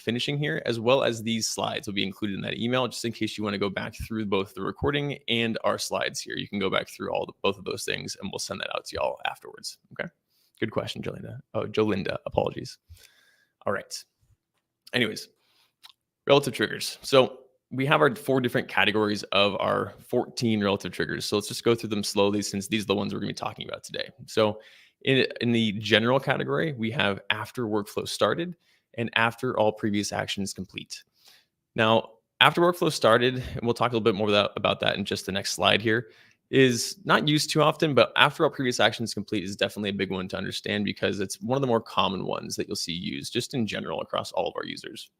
finishing here, as well as these slides will be included in that email, just in case you want to go back through both the recording and our slides here. You can go back through both of those things, and we'll send that out to y'all afterwards. Okay. Good question, Jolinda. Oh, Jolinda, apologies. All right. Anyways, relative triggers. So we have our 4 different categories of our 14 relative triggers. So let's just go through them slowly, since these are the ones we're going to be talking about today. So in the general category, we have after workflow started and after all previous actions complete. Now, after workflow started, and we'll talk a little bit more about that in just the next slide here, is not used too often, but after all previous actions complete is definitely a big one to understand, because it's one of the more common ones that you'll see used just in general across all of our users.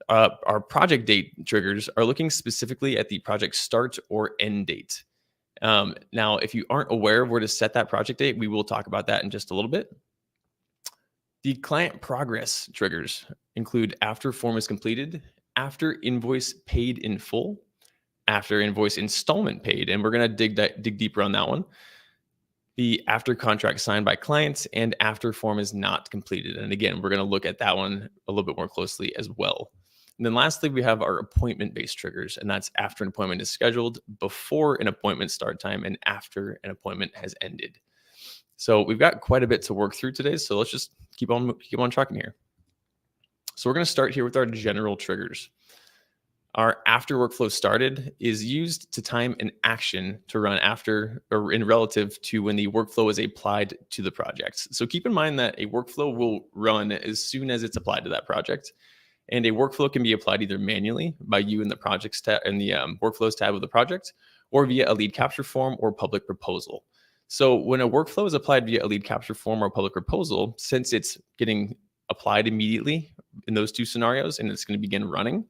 Our project date triggers are looking specifically at the project start or end date. Now, if you aren't aware of where to set that project date, we will talk about that in just a little bit. The client progress triggers include after form is completed, after invoice paid in full, after invoice installment paid, and we're going to dig deeper on that one. The after contract signed by clients, and after form is not completed. And again, we're going to look at that one a little bit more closely as well. And then lastly, we have our appointment-based triggers, and that's after an appointment is scheduled, before an appointment start time, and after an appointment has ended. So we've got quite a bit to work through today, so let's just keep on trucking here. So we're going to start here with our general triggers. Our after workflow started is used to time an action to run after or in relative to when the workflow is applied to the project. So keep in mind that a workflow will run as soon as it's applied to that project. And a workflow can be applied either manually by you in the projects tab, in the workflows tab of the project, or via a lead capture form or public proposal. So when a workflow is applied via a lead capture form or public proposal, since it's getting applied immediately in those 2 scenarios and it's going to begin running,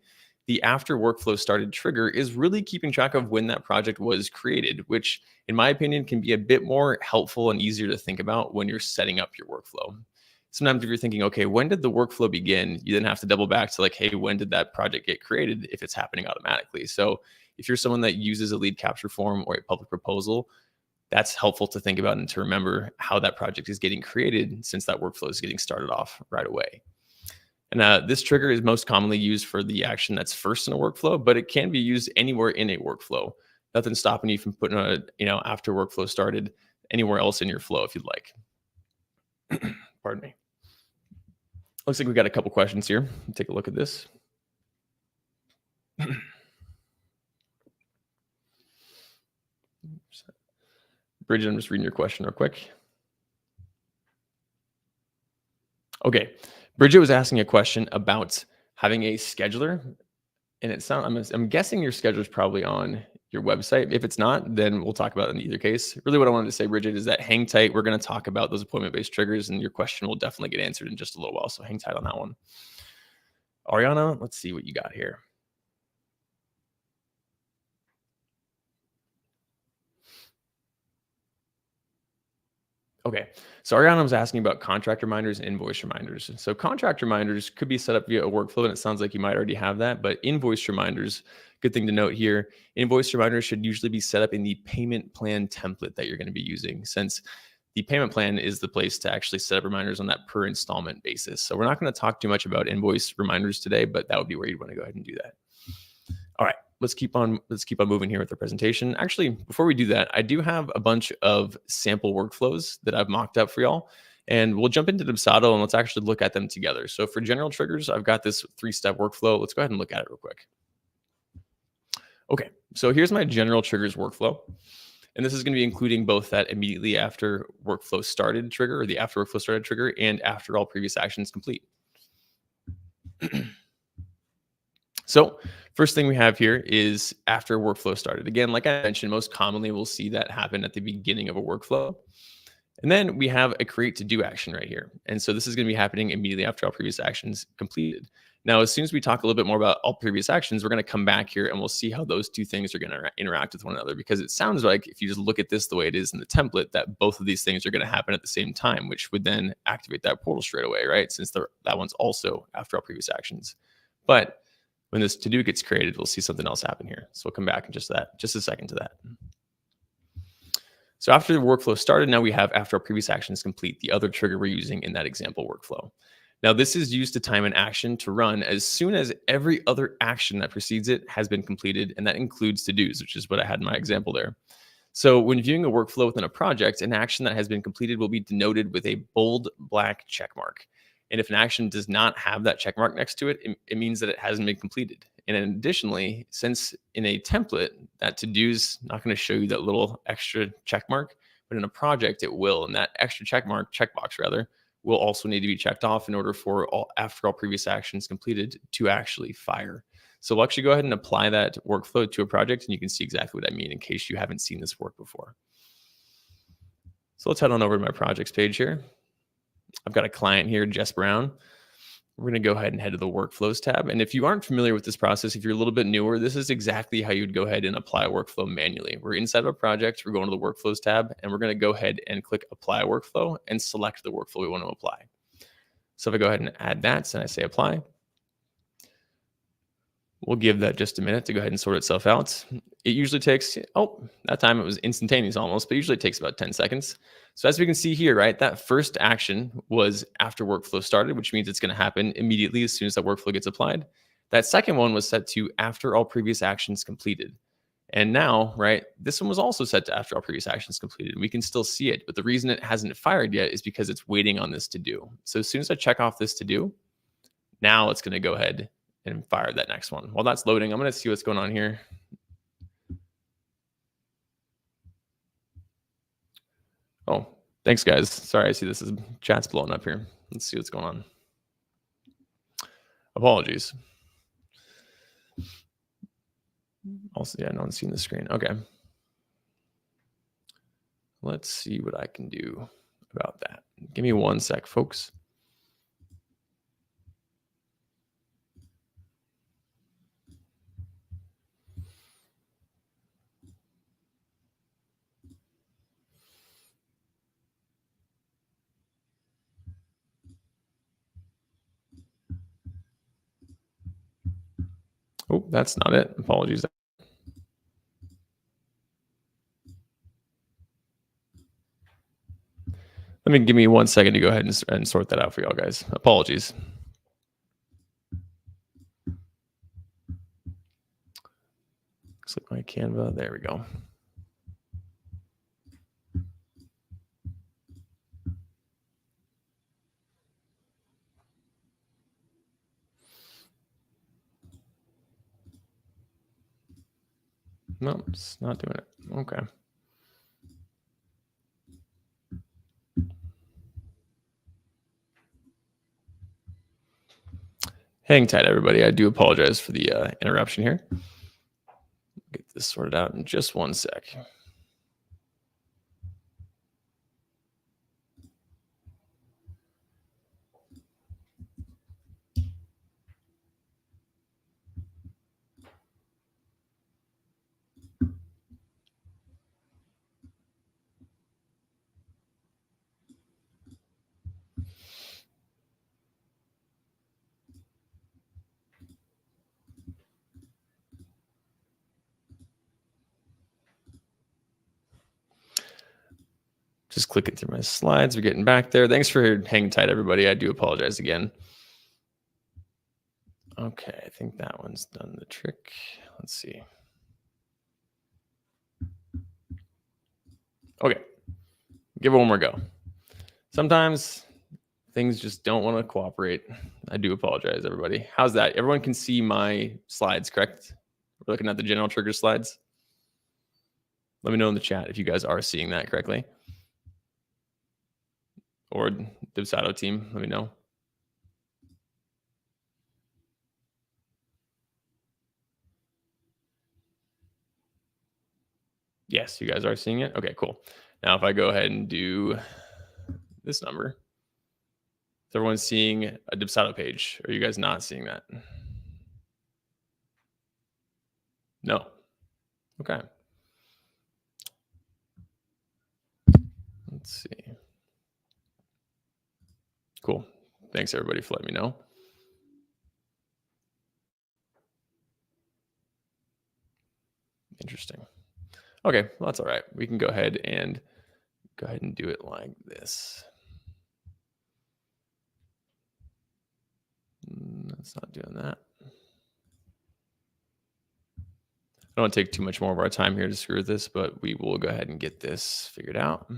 the after workflow started trigger is really keeping track of when that project was created, which in my opinion can be a bit more helpful and easier to think about when you're setting up your workflow. Sometimes if you're thinking, okay, when did the workflow begin? You then have to double back to like, hey, when did that project get created if it's happening automatically? So if you're someone that uses a lead capture form or a public proposal, that's helpful to think about and to remember how that project is getting created, since that workflow is getting started off right away. And this trigger is most commonly used for the action that's first in a workflow, but it can be used anywhere in a workflow. Nothing's stopping you from putting a, after workflow started anywhere else in your flow if you'd like. Pardon me. Looks like we got a couple questions here. Take a look at this. Bridget, I'm just reading your question real quick. Okay. Bridget was asking a question about having a scheduler, and I'm guessing your scheduler is probably on your website. If it's not, then we'll talk about it in either case. Really what I wanted to say, Bridget, is that hang tight. We're going to talk about those appointment-based triggers, and your question will definitely get answered in just a little while. So hang tight on that one. Ariana, let's see what you got here. Okay, so Ariana was asking about contract reminders and invoice reminders. So contract reminders could be set up via a workflow, and it sounds like you might already have that, but invoice reminders, good thing to note here, invoice reminders should usually be set up in the payment plan template that you're going to be using, since the payment plan is the place to actually set up reminders on that per installment basis. So we're not going to talk too much about invoice reminders today, but that would be where you'd want to go ahead and do that. All right, let's keep on moving here with the presentation. Actually, before we do that, I do have a bunch of sample workflows that I've mocked up for y'all, and we'll jump into Dubsado and let's actually look at them together. So for general triggers, I've got this 3-step workflow. Let's go ahead and look at it real quick. Okay, so here's my general triggers workflow. And this is going to be including both that immediately after workflow started trigger, or the after workflow started trigger, and after all previous actions complete. So first thing we have here is after workflow started. Again, like I mentioned, most commonly we'll see that happen at the beginning of a workflow. And then we have a create to do action right here. And so this is going to be happening immediately after all previous actions completed. Now, as soon as we talk a little bit more about all previous actions, we're going to come back here and we'll see how those 2 things are going to interact with one another, because it sounds like if you just look at this the way it is in the template, that both of these things are going to happen at the same time, which would then activate that portal straight away, right? Since that one's also after all previous actions. But when this to-do gets created, we'll see something else happen here. So we'll come back in just a second to that. So after the workflow started, now we have after our previous actions complete, the other trigger we're using in that example workflow. Now, this is used to time an action to run as soon as every other action that precedes it has been completed, and that includes to-dos, which is what I had in my example there. So when viewing a workflow within a project, an action that has been completed will be denoted with a bold black check mark. And if an action does not have that check mark next to it, it means that it hasn't been completed. And additionally, since in a template, that to-do is not going to show you that little extra check mark, but in a project, it will. And that extra check mark, checkbox rather, will also need to be checked off in order for after all previous actions completed to actually fire. So we'll actually go ahead and apply that workflow to a project, and you can see exactly what I mean in case you haven't seen this work before. So let's head on over to my projects page here. I've got a client here, Jess Brown. We're going to go ahead and head to the workflows tab. And if you aren't familiar with this process, if you're a little bit newer, this is exactly how you'd go ahead and apply a workflow manually. We're inside of a project, we're going to the workflows tab, and we're going to go ahead and click apply workflow and select the workflow we want to apply. So if I go ahead and add that and I say apply, we'll give that just a minute to go ahead and sort itself out. It usually takes, oh, that time it was instantaneous almost, but usually it takes about 10 seconds. So as we can see here, right, that first action was after workflow started, which means it's going to happen immediately as soon as that workflow gets applied. That second one was set to after all previous actions completed. And now, right, this one was also set to after all previous actions completed. We can still see it, but the reason it hasn't fired yet is because it's waiting on this to do. So as soon as I check off this to do, now it's going to go ahead and fire that next one. While that's loading, I'm going to see what's going on here. Oh, thanks, guys. Sorry, I see this is chat's blowing up here. Let's see what's going on. Apologies. Also, yeah, no one's seen the screen. Okay. Let's see what I can do about that. Give me 1 sec, folks. Oh, that's not it. Apologies. Give me 1 second to go ahead and sort that out for y'all guys. Apologies. Looks like my Canva. There we go. No, it's not doing it. Okay. Hang tight, everybody. I do apologize for the interruption here. Get this sorted out in just 1 sec. Just clicking through my slides. We're getting back there. Thanks for hanging tight, everybody. I do apologize again. Okay, I think that one's done the trick. Let's see. Okay, give it one more go. Sometimes things just don't want to cooperate. I do apologize, everybody. How's that? Everyone can see my slides, correct? We're looking at the general trigger slides. Let me know in the chat if you guys are seeing that correctly. Or Dubsado team, let me know. Yes, you guys are seeing it. Okay, cool. Now, if I go ahead and do this number, is everyone seeing a Dubsado page? Or are you guys not seeing that? No. Okay. Let's see. Cool. Thanks, everybody, for letting me know. Interesting. Okay, well, that's all right. We can go ahead and do it like this. It's not doing that. I don't want to take too much more of our time here to screw with this, but we will go ahead and get this figured out.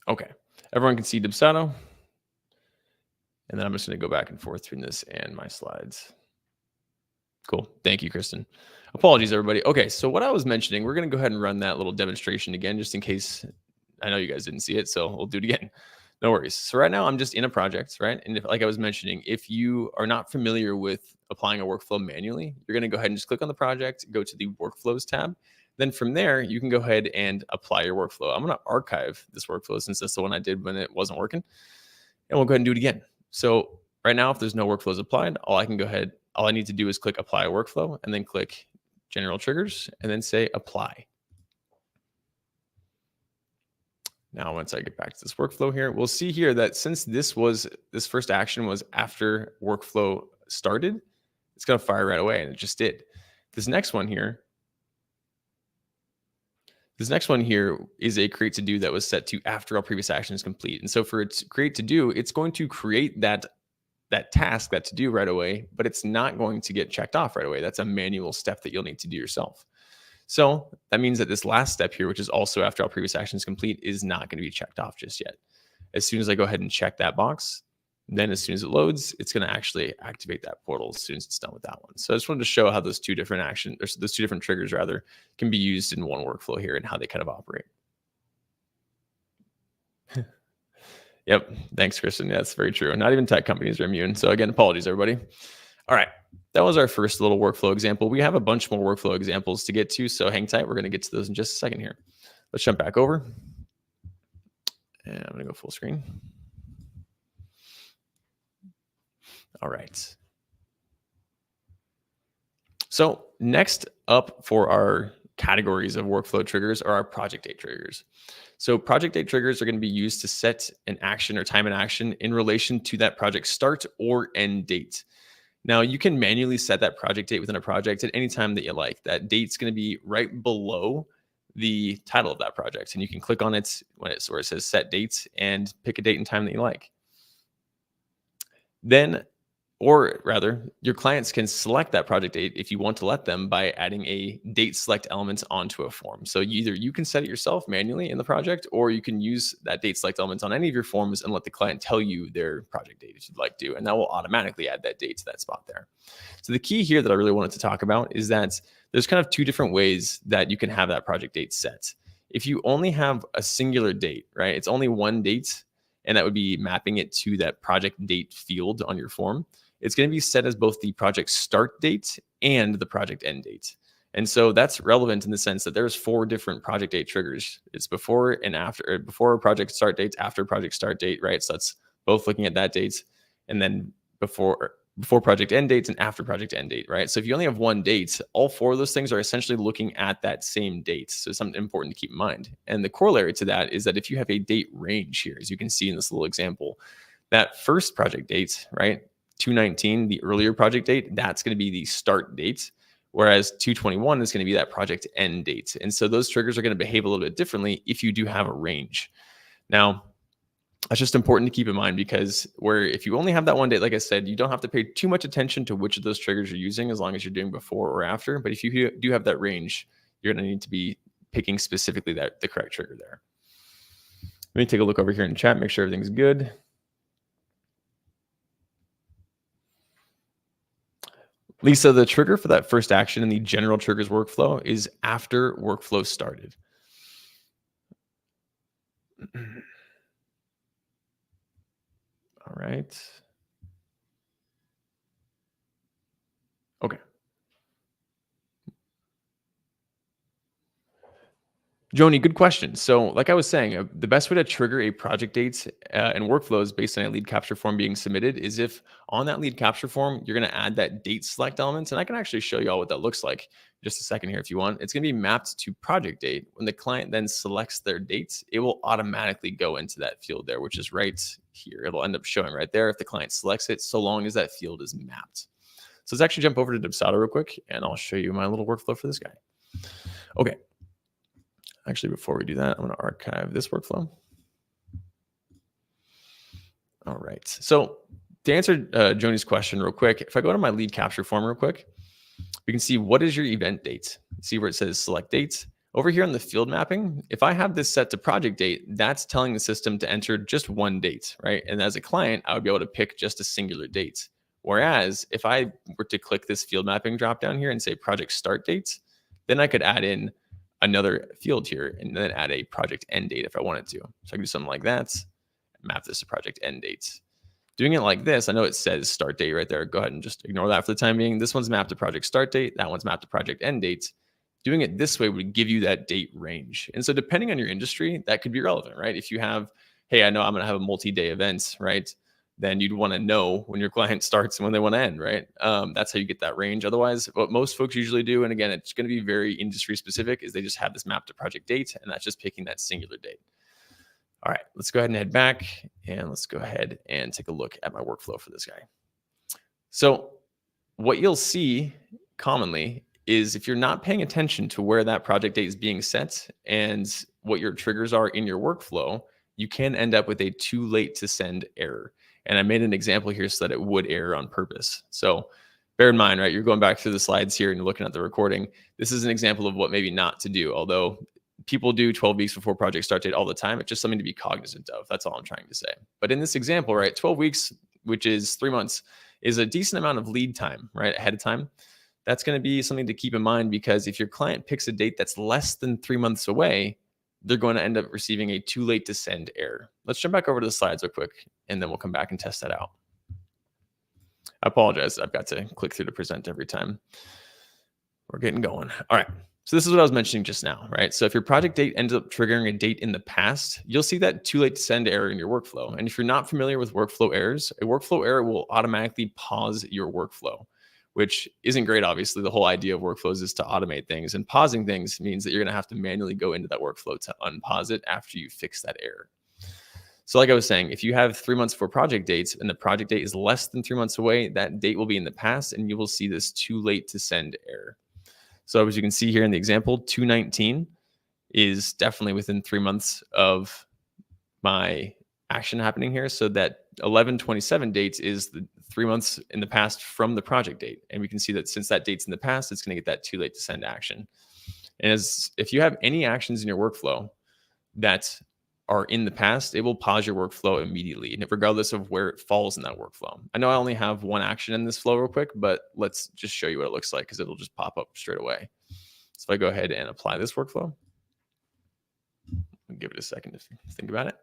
Okay, everyone can see Dubsado. And then I'm just going to go back and forth between this and my slides. Cool. Thank you, Kristen. Apologies, everybody. Okay, so what I was mentioning, we're going to go ahead and run that little demonstration again, just in case. I know you guys didn't see it, so we'll do it again. No worries. So right now I'm just in a project, right? And if, like I was mentioning, if you are not familiar with applying a workflow manually, you're going to go ahead and just click on the project, go to the workflows tab. Then from there, you can go ahead and apply your workflow. I'm going to archive this workflow since that's the one I did when it wasn't working. And we'll go ahead and do it again. So right now, if there's no workflows applied, all I need to do is click apply a workflow and then click general triggers and then say apply. Now, once I get back to this workflow here, we'll see here that since this first action was after workflow started, it's going to fire right away, and it just did. This next one here is a create to do that was set to after all previous action is complete. And so for its create to do, it's going to create that task, that to do right away, but it's not going to get checked off right away. That's a manual step that you'll need to do yourself. So that means that this last step here, which is also after all previous actions complete, is not going to be checked off just yet. As soon as I go ahead and check that box, then as soon as it loads, it's going to actually activate that portal as soon as it's done with that one. So I just wanted to show how those two different triggers rather, can be used in one workflow here and how they kind of operate. Yep. Thanks, Kristen. Yeah, that's very true. Not even tech companies are immune. So again, apologies, everybody. All right. That was our first little workflow example. We have a bunch more workflow examples to get to, so hang tight. We're going to get to those in just a second here. Let's jump back over. And I'm going to go full screen. All right. So next up for our categories of workflow triggers are our project date triggers. So project date triggers are going to be used to set an action or time an action in relation to that project start or end date. Now, you can manually set that project date within a project at any time that you like. That date's going to be right below the title of that project. And you can click on it where it says set dates and pick a date and time that you like. Then, or rather, your clients can select that project date if you want to let them by adding a date select element onto a form. So either you can set it yourself manually in the project, or you can use that date select element on any of your forms and let the client tell you their project date if you'd like to, and that will automatically add that date to that spot there. So the key here that I really wanted to talk about is that there's kind of two different ways that you can have that project date set. If you only have a singular date, right? It's only one date, and that would be mapping it to that project date field on your form. It's going to be set as both the project start date and the project end date. And so that's relevant in the sense that there's 4 different project date triggers. It's before and after, or before project start dates, after project start date, right? So that's both looking at that date, and then before project end dates and after project end date, right? So if you only have one date, all 4 of those things are essentially looking at that same date. So something important to keep in mind. And the corollary to that is that if you have a date range here, as you can see in this little example, that first project date, right? 219, the earlier project date, that's going to be the start date, whereas 221 is going to be that project end date. And so those triggers are going to behave a little bit differently if you do have a range. Now, that's just important to keep in mind, because if you only have that one date, like I said, you don't have to pay too much attention to which of those triggers you're using as long as you're doing before or after. But if you do have that range, you're going to need to be picking specifically the correct trigger there. Let me take a look over here in the chat, make sure everything's good. Lisa, the trigger for that first action in the general triggers workflow is after workflow started. All right. Okay. Joni, good question. So like I was saying, the best way to trigger a project date and workflows based on a lead capture form being submitted is if on that lead capture form, you're going to add that date select element. And I can actually show you all what that looks like in just a second here if you want. It's going to be mapped to project date. When the client then selects their dates, it will automatically go into that field there, which is right here. It'll end up showing right there if the client selects it, so long as that field is mapped. So let's actually jump over to Dubsado real quick, and I'll show you my little workflow for this guy. Okay. Actually, before we do that, I'm going to archive this workflow. All right. So to answer Joni's question real quick, if I go to my lead capture form real quick, we can see what is your event date. See where it says select dates. Over here on the field mapping, if I have this set to project date, that's telling the system to enter just one date, right? And as a client, I would be able to pick just a singular date. Whereas if I were to click this field mapping drop down here and say project start dates, then I could add in another field here and then add a project end date if I wanted to. So I can do something like that, map this to project end dates. Doing it like this, I know it says start date right there. Go ahead and just ignore that for the time being. This one's mapped to project start date. That one's mapped to project end dates. Doing it this way would give you that date range. And so depending on your industry, that could be relevant, right? If you have, hey, I know I'm going to have a multi-day event, right? Then you'd want to know when your client starts and when they want to end, right? That's how you get that range. Otherwise, what most folks usually do, and again, it's going to be very industry specific, is they just have this mapped to project date, and that's just picking that singular date. All right, let's go ahead and head back, and let's go ahead and take a look at my workflow for this guy. So what you'll see commonly is if you're not paying attention to where that project date is being set and what your triggers are in your workflow, you can end up with a too late to send error. And I made an example here so that it would error on purpose. So bear in mind, right, you're going back through the slides here and you're looking at the recording. This is an example of what maybe not to do, although people do 12 weeks before project start date all the time. It's just something to be cognizant of. That's all I'm trying to say. But in this example, right, 12 weeks, which is 3 months, is a decent amount of lead time, right, ahead of time. That's going to be something to keep in mind, because if your client picks a date that's less than 3 months away, they're going to end up receiving a too late to send error. Let's jump back over to the slides real quick, and then we'll come back and test that out. I apologize. I've got to click through to present every time. We're getting going. All right. So this is what I was mentioning just now, right? So if your project date ends up triggering a date in the past, you'll see that too late to send error in your workflow. And if you're not familiar with workflow errors, a workflow error will automatically pause your workflow, which isn't great. Obviously, the whole idea of workflows is to automate things, and pausing things means that you're going to have to manually go into that workflow to unpause it after you fix that error. So like I was saying, if you have 3 months for project dates and the project date is less than 3 months away, that date will be in the past, and you will see this too late to send error. So as you can see here in the example, 219 is definitely within 3 months of my action happening here. So that 11/27 dates is the 3 months in the past from the project date. And we can see that since that date's in the past, it's going to get that too late to send action. And if you have any actions in your workflow that are in the past, it will pause your workflow immediately, regardless of where it falls in that workflow. I know I only have one action in this flow real quick, but let's just show you what it looks like, because it'll just pop up straight away. So if I go ahead and apply this workflow, I'll give it a second to think about it.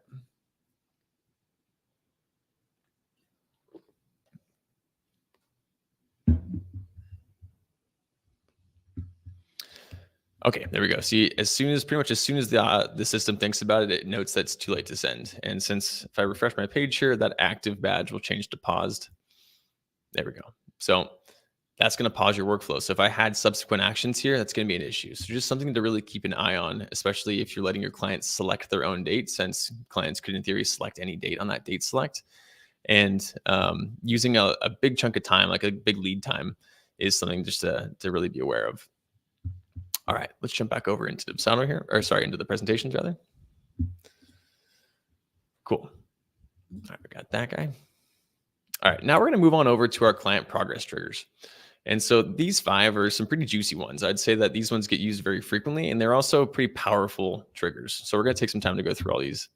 Okay, there we go. See, pretty much as soon as the system thinks about it, it notes that it's too late to send. And since if I refresh my page here, that active badge will change to paused. There we go. So that's going to pause your workflow. So if I had subsequent actions here, that's going to be an issue. So just something to really keep an eye on, especially if you're letting your clients select their own date, since clients could in theory select any date on that date select. And using a big chunk of time, like a big lead time, is something just to really be aware of. All right, let's jump back over into Dubsado here, or sorry, into the presentations rather. Cool. All right, we got that guy. All right, now we're going to move on over to our client progress triggers. And so these 5 are some pretty juicy ones. I'd say that these ones get used very frequently, and they're also pretty powerful triggers. So we're going to take some time to go through all these.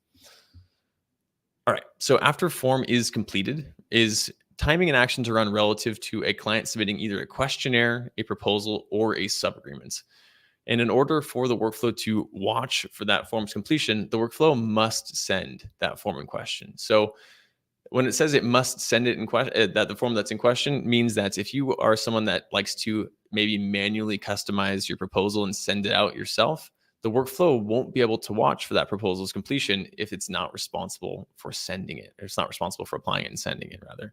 All right, so after form is completed, is timing an action to run relative to a client submitting either a questionnaire, a proposal, or a sub-agreement. And in order for the workflow to watch for that form's completion, the workflow must send that form in question. So when it says it must send it in question, that the form that's in question means that if you are someone that likes to maybe manually customize your proposal and send it out yourself, the workflow won't be able to watch for that proposal's completion if it's not responsible for sending it, or it's not responsible for applying it and sending it rather.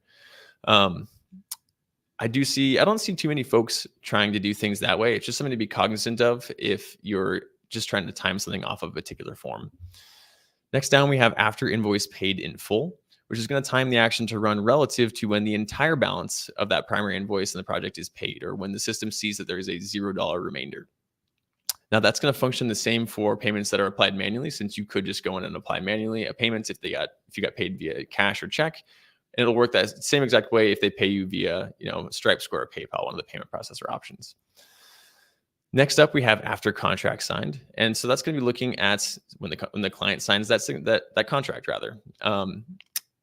I don't see too many folks trying to do things that way. It's just something to be cognizant of if you're just trying to time something off of a particular form. Next down, we have after invoice paid in full, which is going to time the action to run relative to when the entire balance of that primary invoice in the project is paid, or when the system sees that there is a $0 remainder. Now that's going to function the same for payments that are applied manually, since you could just go in and apply manually a payments if you got paid via cash or check. And it'll work that same exact way if they pay you via, Stripe, Square, or PayPal, one of the payment processor options. Next up, we have after contract signed, and so that's going to be looking at when the client signs that contract. Rather,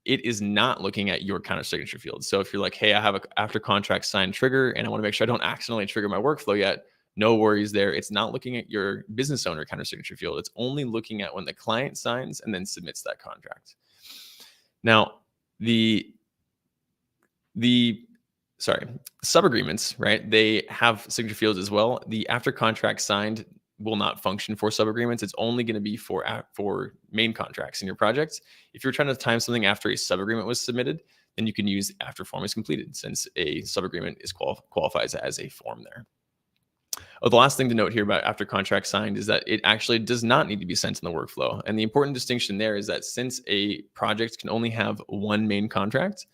it is not looking at your counter signature field. So if you're like, hey, I have a after contract signed trigger, and I want to make sure I don't accidentally trigger my workflow yet, no worries there. It's not looking at your business owner counter signature field. It's only looking at when the client signs and then submits that contract. Now, the sub-agreements, right? They have signature fields as well. The after contract signed will not function for sub-agreements. It's only going to be for main contracts in your project. If you're trying to time something after a sub-agreement was submitted, then you can use after form is completed, since a sub-agreement is qualifies as a form there. Oh, the last thing to note here about after contract signed is that it actually does not need to be sent in the workflow. And the important distinction there is that since a project can only have one main contract,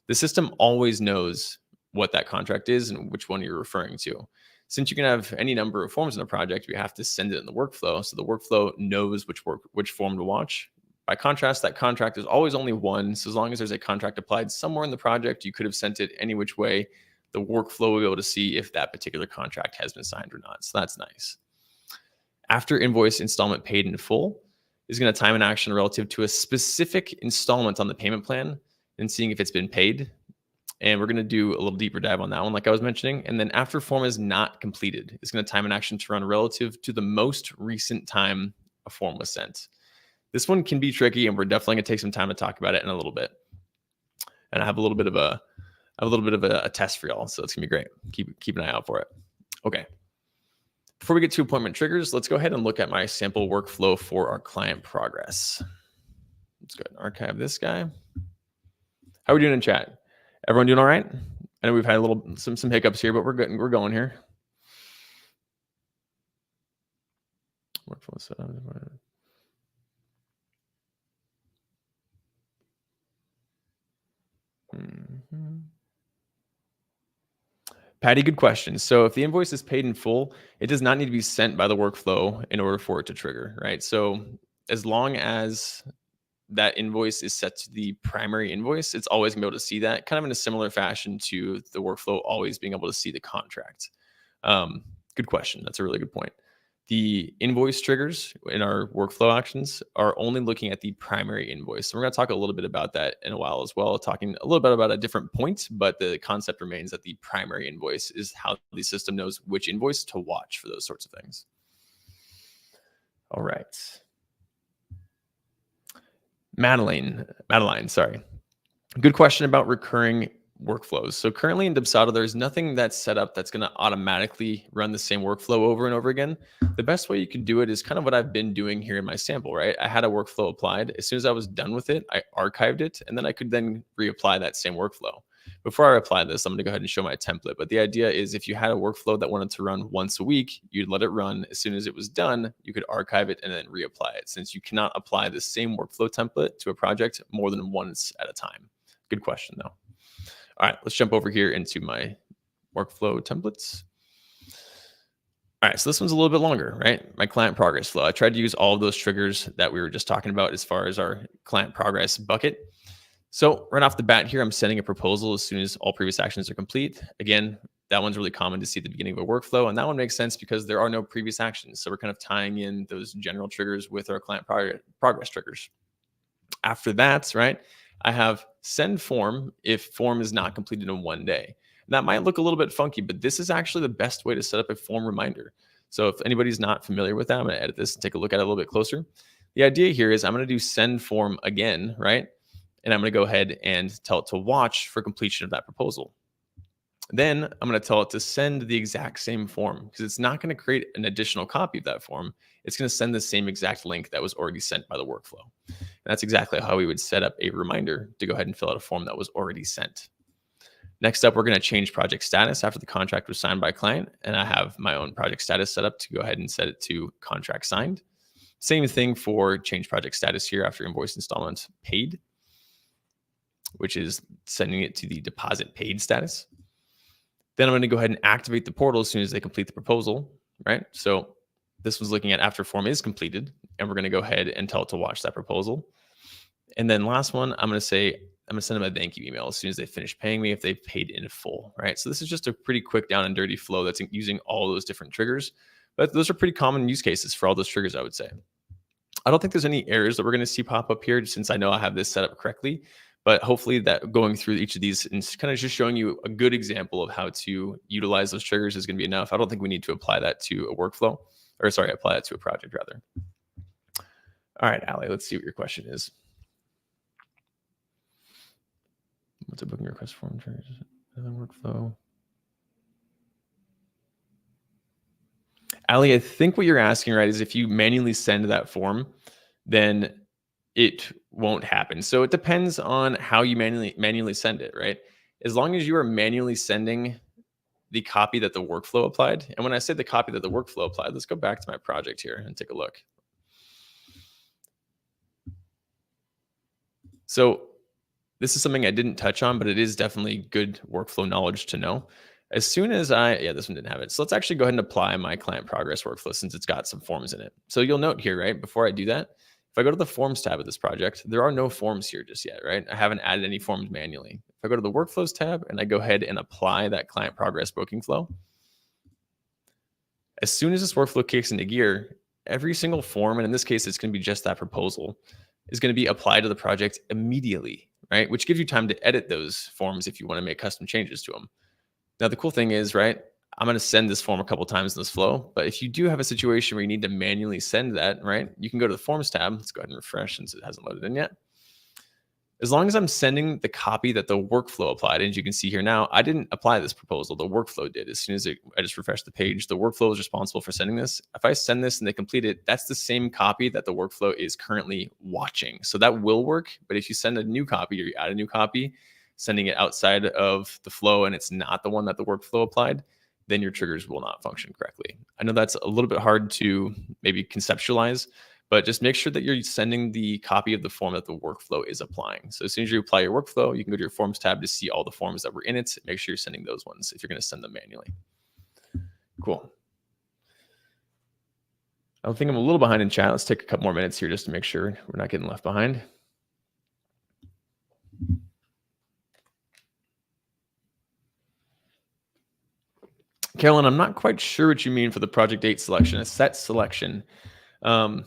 the system always knows what that contract is and which one you're referring to. Since you can have any number of forms in a project, we have to send it in the workflow, so the workflow knows which form to watch. By contrast, that contract is always only one, so as long as there's a contract applied somewhere in the project, you could have sent it any which way. The workflow will be able to see if that particular contract has been signed or not, so that's nice. After invoice installment paid in full is going to time an action relative to a specific installment on the payment plan and seeing if it's been paid. And we're going to do a little deeper dive on that one, like I was mentioning. And then after form is not completed, it's going to time an action to run relative to the most recent time a form was sent. This one can be tricky, and we're definitely going to take some time to talk about it in a little bit. And I have a little bit of a test for y'all, so it's gonna be great. Keep an eye out for it. Okay. Before we get to appointment triggers, let's go ahead and look at my sample workflow for our client progress. Let's go ahead and archive this guy. How are we doing in chat? Everyone doing all right? I know we've had some hiccups here, but we're good. We're going here. Workflow setup. Patty, good question. So if the invoice is paid in full, it does not need to be sent by the workflow in order for it to trigger, right? So as long as that invoice is set to the primary invoice, it's always gonna be able to see that, kind of in a similar fashion to the workflow always being able to see the contract. Good question. That's a really good point. The invoice triggers in our workflow actions are only looking at the primary invoice. So we're going to talk a little bit about that in a while as well, talking a little bit about a different point, but the concept remains that the primary invoice is how the system knows which invoice to watch for those sorts of things. All right. Madeline, sorry. Good question about recurring workflows. So currently in Dubsado, there's nothing that's set up that's going to automatically run the same workflow over and over again. The best way you can do it is kind of what I've been doing here in my sample, right? I had a workflow applied. As soon as I was done with it, I archived it, and then I could then reapply that same workflow. Before I apply this, I'm going to go ahead and show my template. But the idea is if you had a workflow that wanted to run once a week, you'd let it run. As soon as it was done, you could archive it and then reapply it, since you cannot apply the same workflow template to a project more than once at a time. Good question, though. All right, let's jump over here into my workflow templates. All right, so this one's a little bit longer, right? My client progress flow. I tried to use all of those triggers that we were just talking about as far as our client progress bucket. So right off the bat here, I'm sending a proposal as soon as all previous actions are complete. Again, that one's really common to see at the beginning of a workflow, and that one makes sense because there are no previous actions. So we're kind of tying in those general triggers with our client progress triggers. After that, right, I have send form if form is not completed in one day. That might look a little bit funky, but this is actually the best way to set up a form reminder. So if anybody's not familiar with that, I'm going to edit this and take a look at it a little bit closer. The idea here is I'm going to do send form again, right? And I'm going to go ahead and tell it to watch for completion of that proposal. Then I'm going to tell it to send the exact same form, because it's not going to create an additional copy of that form. It's going to send the same exact link that was already sent by the workflow. And that's exactly how we would set up a reminder to go ahead and fill out a form that was already sent. Next up, we're going to change project status after the contract was signed by a client. And I have my own project status set up to go ahead and set it to contract signed. Same thing for change project status here after invoice installment paid, which is sending it to the deposit paid status. Then I'm going to go ahead and activate the portal as soon as they complete the proposal, right? So This one's looking at after form is completed, and we're going to go ahead and tell it to watch that proposal. And then last one, I'm going to say, I'm going to send them a thank you email as soon as they finish paying me if they've paid in full, right? So this is just a pretty quick down and dirty flow that's using all those different triggers. But those are pretty common use cases for all those triggers, I would say. I don't think there's any errors that we're going to see pop up here since I know I have this set up correctly. But hopefully that going through each of these and kind of just showing you a good example of how to utilize those triggers is going to be enough. I don't think we need to apply that to a workflow, or sorry, apply that to a project rather. All right, Ali, let's see what your question is. What's a booking request form? Workflow. Ali, I think what you're asking, right, is if you manually send that form, then it won't happen. So it depends on how you manually send it, right? As long as you are manually sending the copy that the workflow applied, and when I say the copy that the workflow applied, let's go back to my project here and take a look. So this is something I didn't touch on, but it is definitely good workflow knowledge to know. As soon as this one didn't have it. So let's actually go ahead and apply my client progress workflow since it's got some forms in it. So you'll note here, right, before I do that, if I go to the forms tab of this project, there are no forms here just yet, right? I haven't added any forms manually. If I go to the workflows tab and I go ahead and apply that client progress booking flow, as soon as this workflow kicks into gear, every single form, and in this case, it's going to be just that proposal, is going to be applied to the project immediately, right? Which gives you time to edit those forms if you want to make custom changes to them. Now, the cool thing is, right, I'm going to send this form a couple times in this flow, but if you do have a situation where you need to manually send that, right, you can go to the forms tab. Let's go ahead and refresh since it hasn't loaded in yet. As long as I'm sending the copy that the workflow applied, and as you can see here now, I didn't apply this proposal. The workflow did. As soon as I just refreshed the page, the workflow is responsible for sending this. If I send this and they complete it, that's the same copy that the workflow is currently watching. So that will work. But if you send a new copy or you add a new copy, sending it outside of the flow and it's not the one that the workflow applied, then your triggers will not function correctly. I know that's a little bit hard to maybe conceptualize, but just make sure that you're sending the copy of the form that the workflow is applying. So as soon as you apply your workflow, you can go to your forms tab to see all the forms that were in it. Make sure you're sending those ones if you're going to send them manually. Cool. I think I'm a little behind in chat. Let's take a couple more minutes here just to make sure we're not getting left behind. Carolyn, I'm not quite sure what you mean for the project date selection, a set selection. When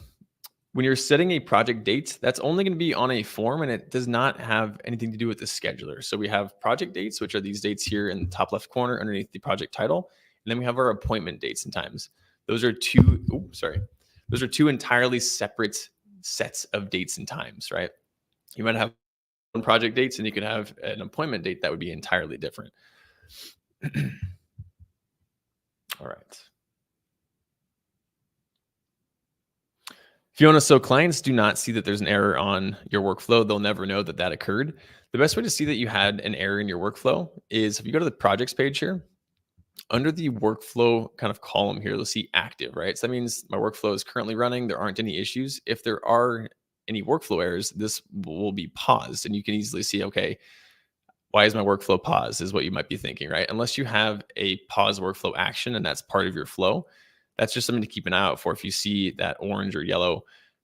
you're setting a project date, that's only going to be on a form and it does not have anything to do with the scheduler. So we have project dates, which are these dates here in the top left corner underneath the project title. And then we have our appointment dates and times. Those are two entirely separate sets of dates and times, right? You might have one project dates and you could have an appointment date that would be entirely different. All right. Fiona, so clients do not see that there's an error on your workflow. They'll never know that that occurred. The best way to see that you had an error in your workflow is if you go to the projects page here, under the workflow kind of column here, you'll see active, right? So that means my workflow is currently running. There aren't any issues. If there are any workflow errors, this will be paused and you can easily see, okay, why is my workflow paused is what you might be thinking, right? Unless you have a pause workflow action and that's part of your flow, that's just something to keep an eye out for. If you see that orange or yellow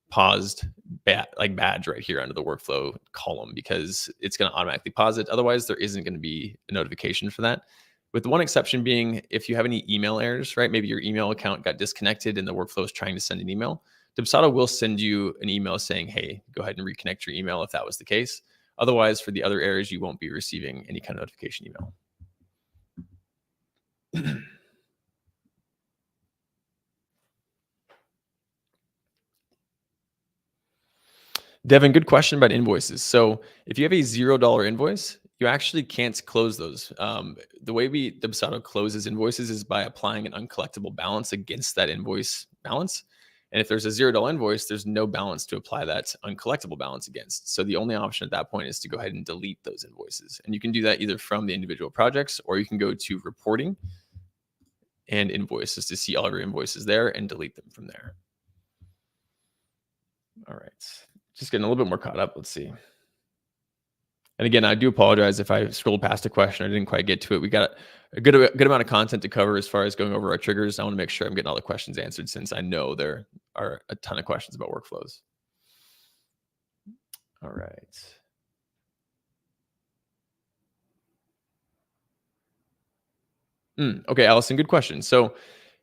paused badge right here under the workflow column, because it's going to automatically pause it. Otherwise, there isn't going to be a notification for that. With the one exception being if you have any email errors, right? Maybe your email account got disconnected and the workflow is trying to send an email. Dubsado will send you an email saying, hey, go ahead and reconnect your email if that was the case. Otherwise, for the other errors, you won't be receiving any kind of notification email. Devin, good question about invoices. So if you have a $0 invoice, you actually can't close those. The way Dubsado closes invoices is by applying an uncollectible balance against that invoice balance. And if there's a $0 invoice, there's no balance to apply that uncollectible balance against. So the only option at that point is to go ahead and delete those invoices. And you can do that either from the individual projects, or you can go to reporting and invoices to see all of your invoices there and delete them from there. All right. Just getting a little bit more caught up. Let's see. And again, I do apologize if I scrolled past a question. I didn't quite get to it. We got a good amount of content to cover as far as going over our triggers. I want to make sure I'm getting all the questions answered since I know there are a ton of questions about workflows. All right. Okay, Allison, good question. So,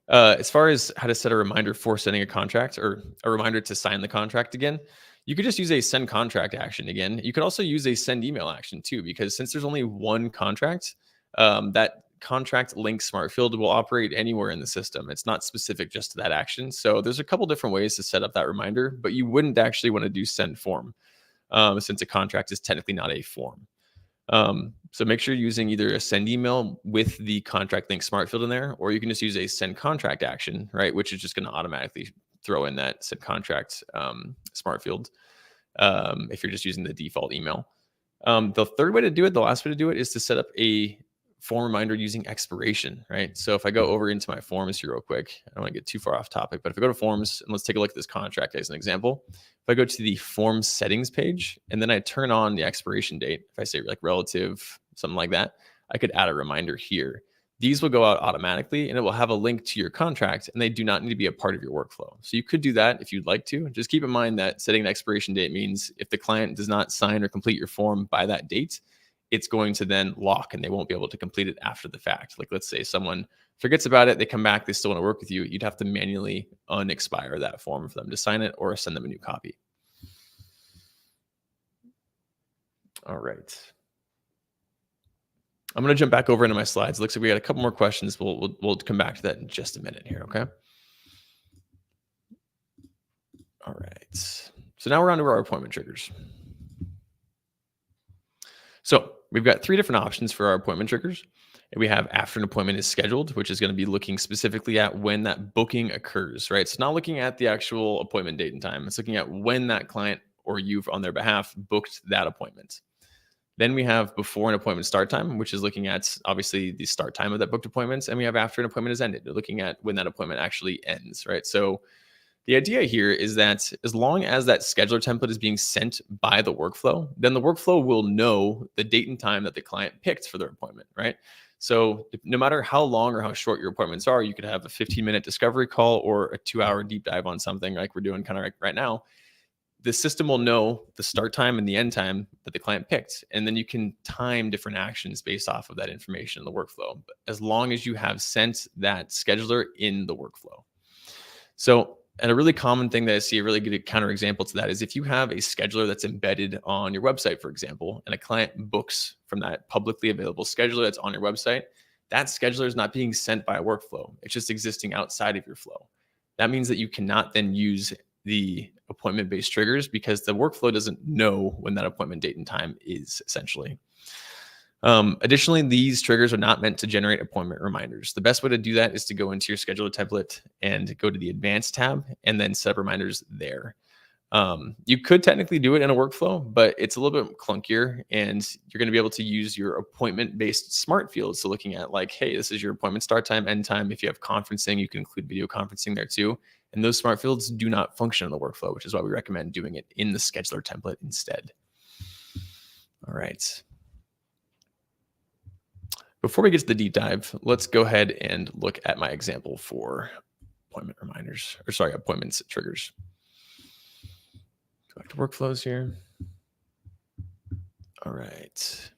as far as how to set a reminder for sending a contract or a reminder to sign the contract again, you could just use a send contract action again. You could also use a send email action too, because since there's only one contract, that contract link smart field will operate anywhere in the system. It's not specific just to that action. So there's a couple different ways to set up that reminder, but you wouldn't actually want to do send form since a contract is technically not a form. So make sure you're using either a send email with the contract link smart field in there, or you can just use a send contract action, right? Which is just going to automatically throw in that send contract smart field if you're just using the default email. The third way to do it, the last way to do it is to set up a form reminder using expiration, right? So if I go over into my forms here real quick, I don't want to get too far off topic, but if I go to forms and let's take a look at this contract as an example. If I go to the form settings page and then I turn on the expiration date, if I say like relative, something like that, I could add a reminder here. These will go out automatically and it will have a link to your contract and they do not need to be a part of your workflow. So you could do that if you'd like to. Just keep in mind that setting an expiration date means if the client does not sign or complete your form by that date, it's going to then lock and they won't be able to complete it after the fact. Like let's say someone forgets about it, they come back, they still want to work with you. You'd have to manually unexpire that form for them to sign it or send them a new copy. All right. I'm going to jump back over into my slides. It looks like we got a couple more questions. We'll come back to that in just a minute here. Okay. All right. So now we're on to our appointment triggers. So we've got three different options for our appointment triggers. And we have after an appointment is scheduled, which is going to be looking specifically at when that booking occurs, right? It's not looking at the actual appointment date and time. It's looking at when that client or you on their behalf booked that appointment. Then we have before an appointment start time, which is looking at obviously the start time of that booked appointments. And we have after an appointment is ended, looking at when that appointment actually ends, right? So the idea here is that as long as that scheduler template is being sent by the workflow, then the workflow will know the date and time that the client picked for their appointment, right? So no matter how long or how short your appointments are, you could have a 15-minute discovery call or a 2-hour deep dive on something like we're doing kind of right now. The system will know the start time and the end time that the client picked. And then you can time different actions based off of that information in the workflow, as long as you have sent that scheduler in the workflow. So, and a really common thing that I see, a really good counterexample to that is if you have a scheduler that's embedded on your website, for example, and a client books from that publicly available scheduler that's on your website, that scheduler is not being sent by a workflow. It's just existing outside of your flow. That means that you cannot then use the appointment-based triggers because the workflow doesn't know when that appointment date and time is essentially. Additionally, these triggers are not meant to generate appointment reminders. The best way to do that is to go into your scheduler template and go to the advanced tab and then set reminders there. You could technically do it in a workflow, but it's a little bit clunkier and you're going to be able to use your appointment-based smart fields. So looking at like, hey, this is your appointment start time, end time. If you have conferencing, you can include video conferencing there too. And those smart fields do not function in the workflow, which is why we recommend doing it in the scheduler template instead. All right. Before we get to the deep dive, let's go ahead and look at my example for appointment reminders, or sorry, appointments triggers. Go back to workflows here. All right.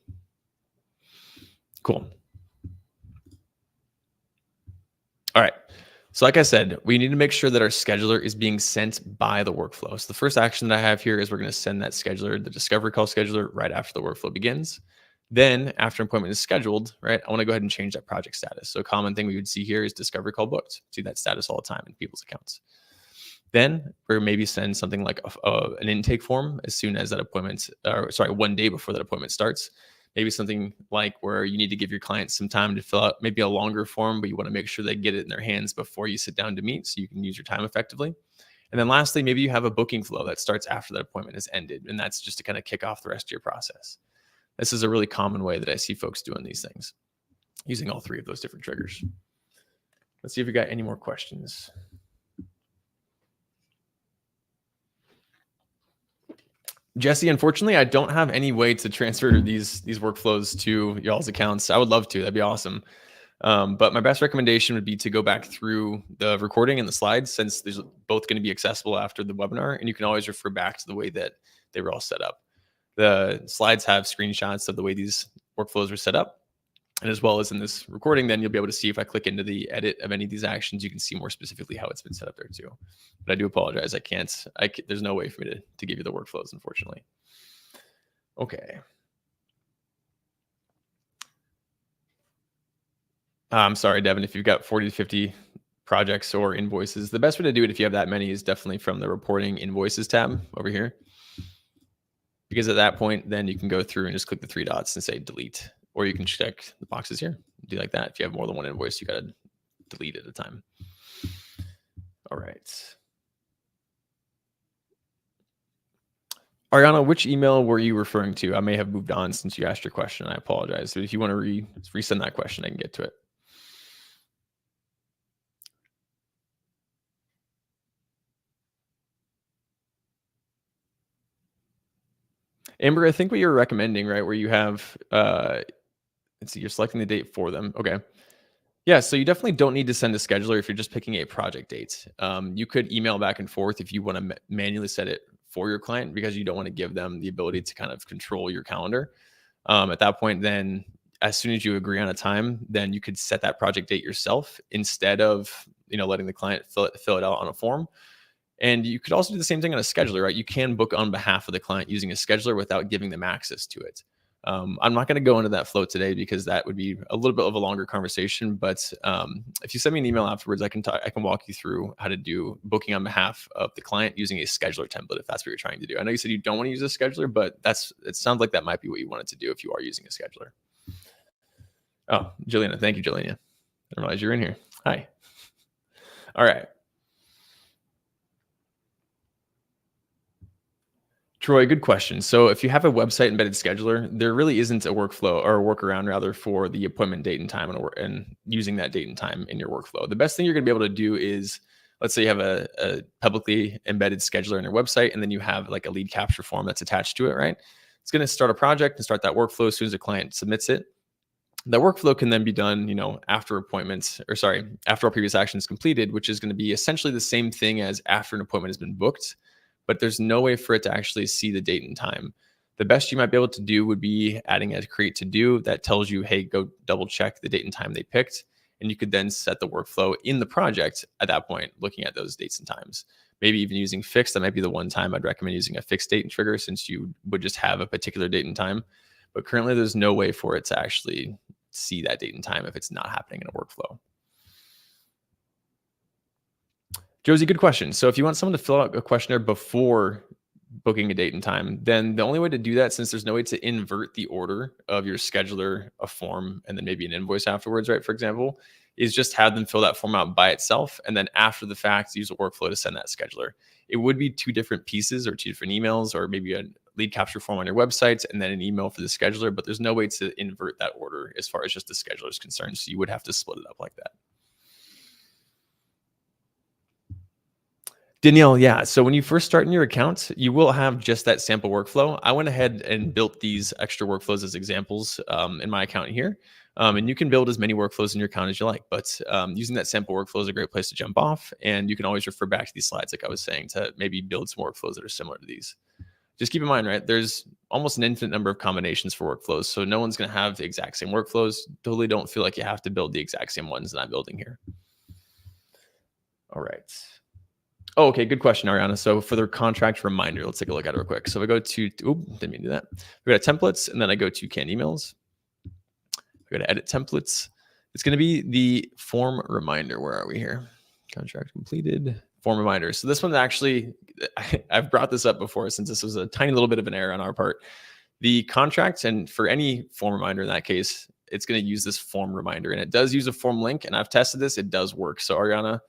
Cool. All right. So like I said, we need to make sure that our scheduler is being sent by the workflow. So the first action that I have here is we're going to send that scheduler, the discovery call scheduler, right after the workflow begins. Then after an appointment is scheduled, right, I want to go ahead and change that project status. So a common thing we would see here is discovery call booked. See that status all the time in people's accounts. Then we're maybe send something like an intake form as soon as that appointment, or sorry, 1 day before that appointment starts. Maybe something like where you need to give your clients some time to fill out maybe a longer form, but you want to make sure they get it in their hands before you sit down to meet so you can use your time effectively. And then lastly, maybe you have a booking flow that starts after that appointment has ended. And that's just to kind of kick off the rest of your process. This is a really common way that I see folks doing these things, using all three of those different triggers. Let's see if we got any more questions. Jesse, unfortunately, I don't have any way to transfer these workflows to y'all's accounts. I would love to. That'd be awesome. But my best recommendation would be to go back through the recording and the slides, since there's both going to be accessible after the webinar, and you can always refer back to the way that they were all set up. The slides have screenshots of the way these workflows were set up. And as well as in this recording, then you'll be able to see if I click into the edit of any of these actions, you can see more specifically how it's been set up there too. But I do apologize. There's no way for me to give you the workflows, unfortunately. Okay. I'm sorry, Devin, if you've got 40 to 50 projects or invoices, the best way to do it if you have that many is definitely from the reporting invoices tab over here. Because at that point, then you can go through and just click the three dots and say delete, or you can check the boxes here. Do like that. If you have more than one invoice, you got to delete at a time. All right. Ariana, which email were you referring to? I may have moved on since you asked your question. I apologize. So if you want to resend that question, I can get to it. Amber, I think what you're recommending, right, where you have, let's see, you're selecting the date for them. Okay. Yeah, so you definitely don't need to send a scheduler if you're just picking a project date. You could email back and forth if you want to manually set it for your client, because you don't want to give them the ability to kind of control your calendar. At that point, then as soon as you agree on a time, then you could set that project date yourself instead of letting the client fill it out on a form. And you could also do the same thing on a scheduler, right? You can book on behalf of the client using a scheduler without giving them access to it. I'm not going to go into that flow today because that would be a little bit of a longer conversation. But if you send me an email afterwards, I can walk you through how to do booking on behalf of the client using a scheduler template if that's what you're trying to do. I know you said you don't want to use a scheduler, but it sounds like that might be what you wanted to do if you are using a scheduler. Oh, Juliana, thank you, Juliana. I didn't realize you're in here. Hi. All right. Troy, good question. So if you have a website embedded scheduler, there really isn't a workflow or a workaround rather for the appointment date and time and using that date and time in your workflow. The best thing you're going to be able to do is, let's say you have a publicly embedded scheduler in your website, and then you have like a lead capture form that's attached to it, right? It's going to start a project and start that workflow as soon as the client submits it. That workflow can then be done, after after all previous actions completed, which is going to be essentially the same thing as after an appointment has been booked, but there's no way for it to actually see the date and time. The best you might be able to do would be adding a create to do that tells you, hey, go double check the date and time they picked. And you could then set the workflow in the project at that point, looking at those dates and times. Maybe even using fixed. That might be the one time I'd recommend using a fixed date and trigger, since you would just have a particular date and time. But currently there's no way for it to actually see that date and time if it's not happening in a workflow. Josie, good question. So if you want someone to fill out a questionnaire before booking a date and time, then the only way to do that, since there's no way to invert the order of your scheduler, a form, and then maybe an invoice afterwards, right, for example, is just have them fill that form out by itself. And then after the fact, use a workflow to send that scheduler. It would be two different pieces or two different emails, or maybe a lead capture form on your website and then an email for the scheduler, but there's no way to invert that order as far as just the scheduler is concerned. So you would have to split it up like that. Danielle, yeah. So when you first start in your account, you will have just that sample workflow. I went ahead and built these extra workflows as examples in my account here. And you can build as many workflows in your account as you like, but using that sample workflow is a great place to jump off. And you can always refer back to these slides, like I was saying, to maybe build some workflows that are similar to these. Just keep in mind, right, there's almost an infinite number of combinations for workflows. So no one's going to have the exact same workflows. Totally don't feel like you have to build the exact same ones that I'm building here. All right. Oh, okay. Good question, Ariana. So for the contract reminder, let's take a look at it real quick. So if I go to, didn't mean to do that. We go to templates, and then I go to canned emails. I go to edit templates. It's going to be the form reminder. Where are we here? Contract completed, form reminder. So this one actually, I've brought this up before since this was a tiny little bit of an error on our part. The contract, and for any form reminder in that case, it's going to use this form reminder, and it does use a form link, and I've tested this. It does work. So Ariana,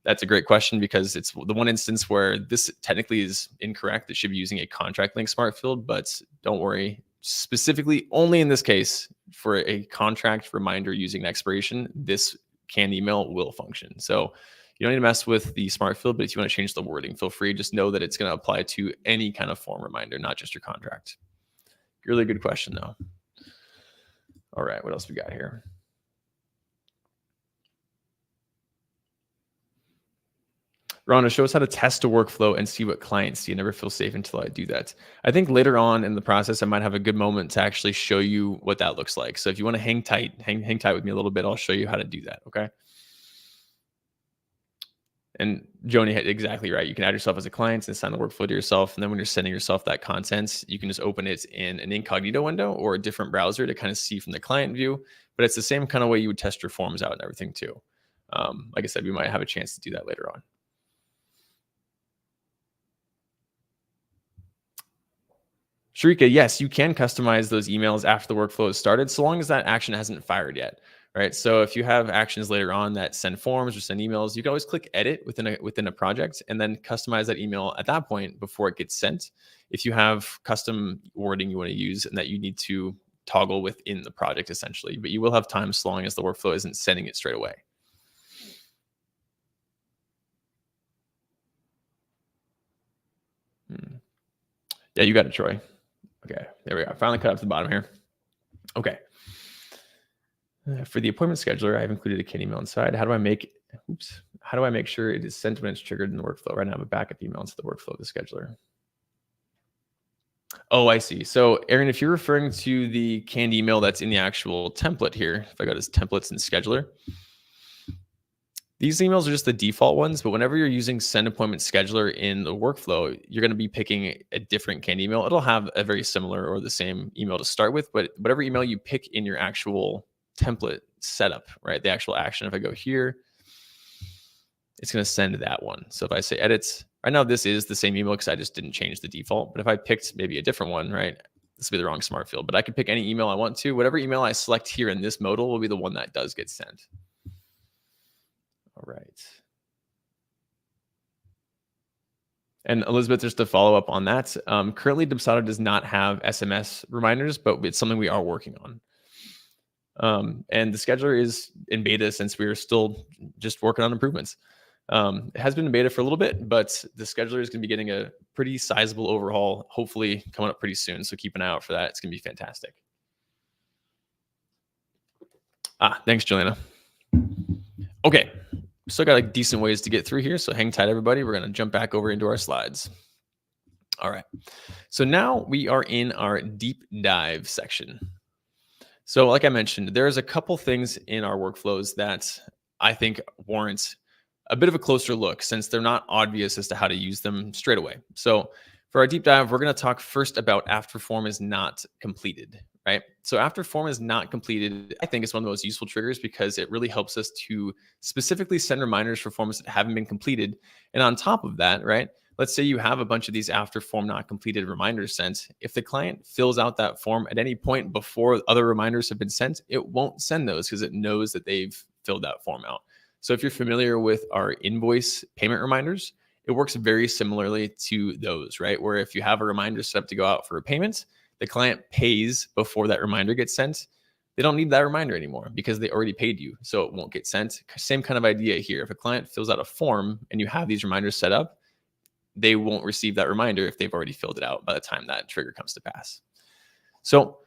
that's a great question, because it's the one instance where this technically is incorrect. It should be using a contract link smart field, but don't worry. Specifically, only in this case, for a contract reminder using an expiration, this canned email will function. So You don't need to mess with the smart field, but if you want to change the wording, feel free. Just know that it's going to apply to any kind of form reminder, not just your contract. Really good question, though. All right, what else we got here? Rhonda, show us how to test a workflow and see what clients see. I never feel safe until I do that. I think later on in the process, I might have a good moment to actually show you what that looks like. So if you want to hang tight with me a little bit, I'll show you how to do that. Okay. And Joni had exactly right. You can add yourself as a client and assign the workflow to yourself. And then when you're sending yourself that content, you can just open it in an incognito window or a different browser to kind of see from the client view. But it's the same kind of way you would test your forms out and everything too. Like I said, we might have a chance to do that later on. Sharika, yes, you can customize those emails after the workflow is started, so long as that action hasn't fired yet, right? So if you have actions later on that send forms or send emails, you can always click edit within a project and then customize that email at that point before it gets sent. If you have custom wording you want to use and that you need to toggle within the project essentially, but you will have time so long as the workflow isn't sending it straight away. Yeah, you got it, Troy. Okay, there we go. I finally cut up to the bottom here. Okay. For the appointment scheduler, I've included a kit email inside. How do I make sure it is sent when it's triggered in the workflow? Right now, I have a backup email into the workflow of the scheduler. Oh, I see. So, Aaron, if you're referring to the canned email that's in the actual template here, if I go to templates and scheduler, these emails are just the default ones, but whenever you're using send appointment scheduler in the workflow, you're going to be picking a different canned email. It'll have a very similar or the same email to start with, but whatever email you pick in your actual template setup, right? The actual action, if I go here, it's going to send that one. So if I say edits, right now this is the same email because I just didn't change the default. But if I picked maybe a different one, right? This would be the wrong smart field, but I can pick any email I want to. Whatever email I select here in this modal will be the one that does get sent. All right. And Elizabeth, just to follow up on that, currently Dubsado does not have SMS reminders, but it's something we are working on. And the scheduler is in beta since we are still just working on improvements. It has been in beta for a little bit, but the scheduler is going to be getting a pretty sizable overhaul, hopefully coming up pretty soon. So keep an eye out for that. It's going to be fantastic. Thanks, Juliana. Okay. Still got like decent ways to get through here. So hang tight, everybody. We're going to jump back over into our slides. All right. So now we are in our deep dive section. So like I mentioned, there's a couple things in our workflows that I think warrants a bit of a closer look since they're not obvious as to how to use them straight away. So for our deep dive, we're going to talk first about after form is not completed, right? So after form is not completed, I think is one of the most useful triggers because it really helps us to specifically send reminders for forms that haven't been completed. And on top of that, right? Let's say you have a bunch of these after form not completed reminders sent. If the client fills out that form at any point before other reminders have been sent, it won't send those because it knows that they've filled that form out. So if you're familiar with our invoice payment reminders, it works very similarly to those, right? Where if you have a reminder set up to go out for a payment, the client pays before that reminder gets sent. They don't need that reminder anymore because they already paid you, so it won't get sent. Same kind of idea here. If a client fills out a form and you have these reminders set up, they won't receive that reminder if they've already filled it out by the time that trigger comes to pass. So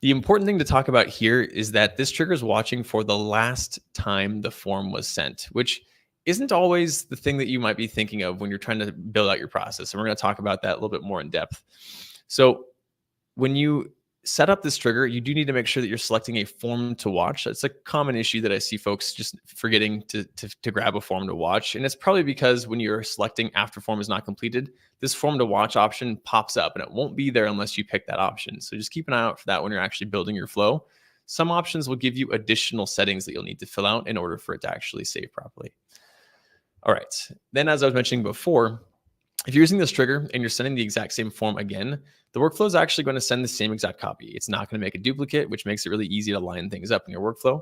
the important thing to talk about here is that this trigger is watching for the last time the form was sent, which isn't always the thing that you might be thinking of when you're trying to build out your process. And we're going to talk about that a little bit more in depth. So when you set up this trigger, you do need to make sure that you're selecting a form to watch. That's a common issue that I see folks just forgetting to grab a form to watch. And it's probably because when you're selecting after form is not completed, this form to watch option pops up and it won't be there unless you pick that option. So just keep an eye out for that when you're actually building your flow. Some options will give you additional settings that you'll need to fill out in order for it to actually save properly. All right. Then as I was mentioning before, if you're using this trigger and you're sending the exact same form again, the workflow is actually going to send the same exact copy. It's not going to make a duplicate, which makes it really easy to line things up in your workflow.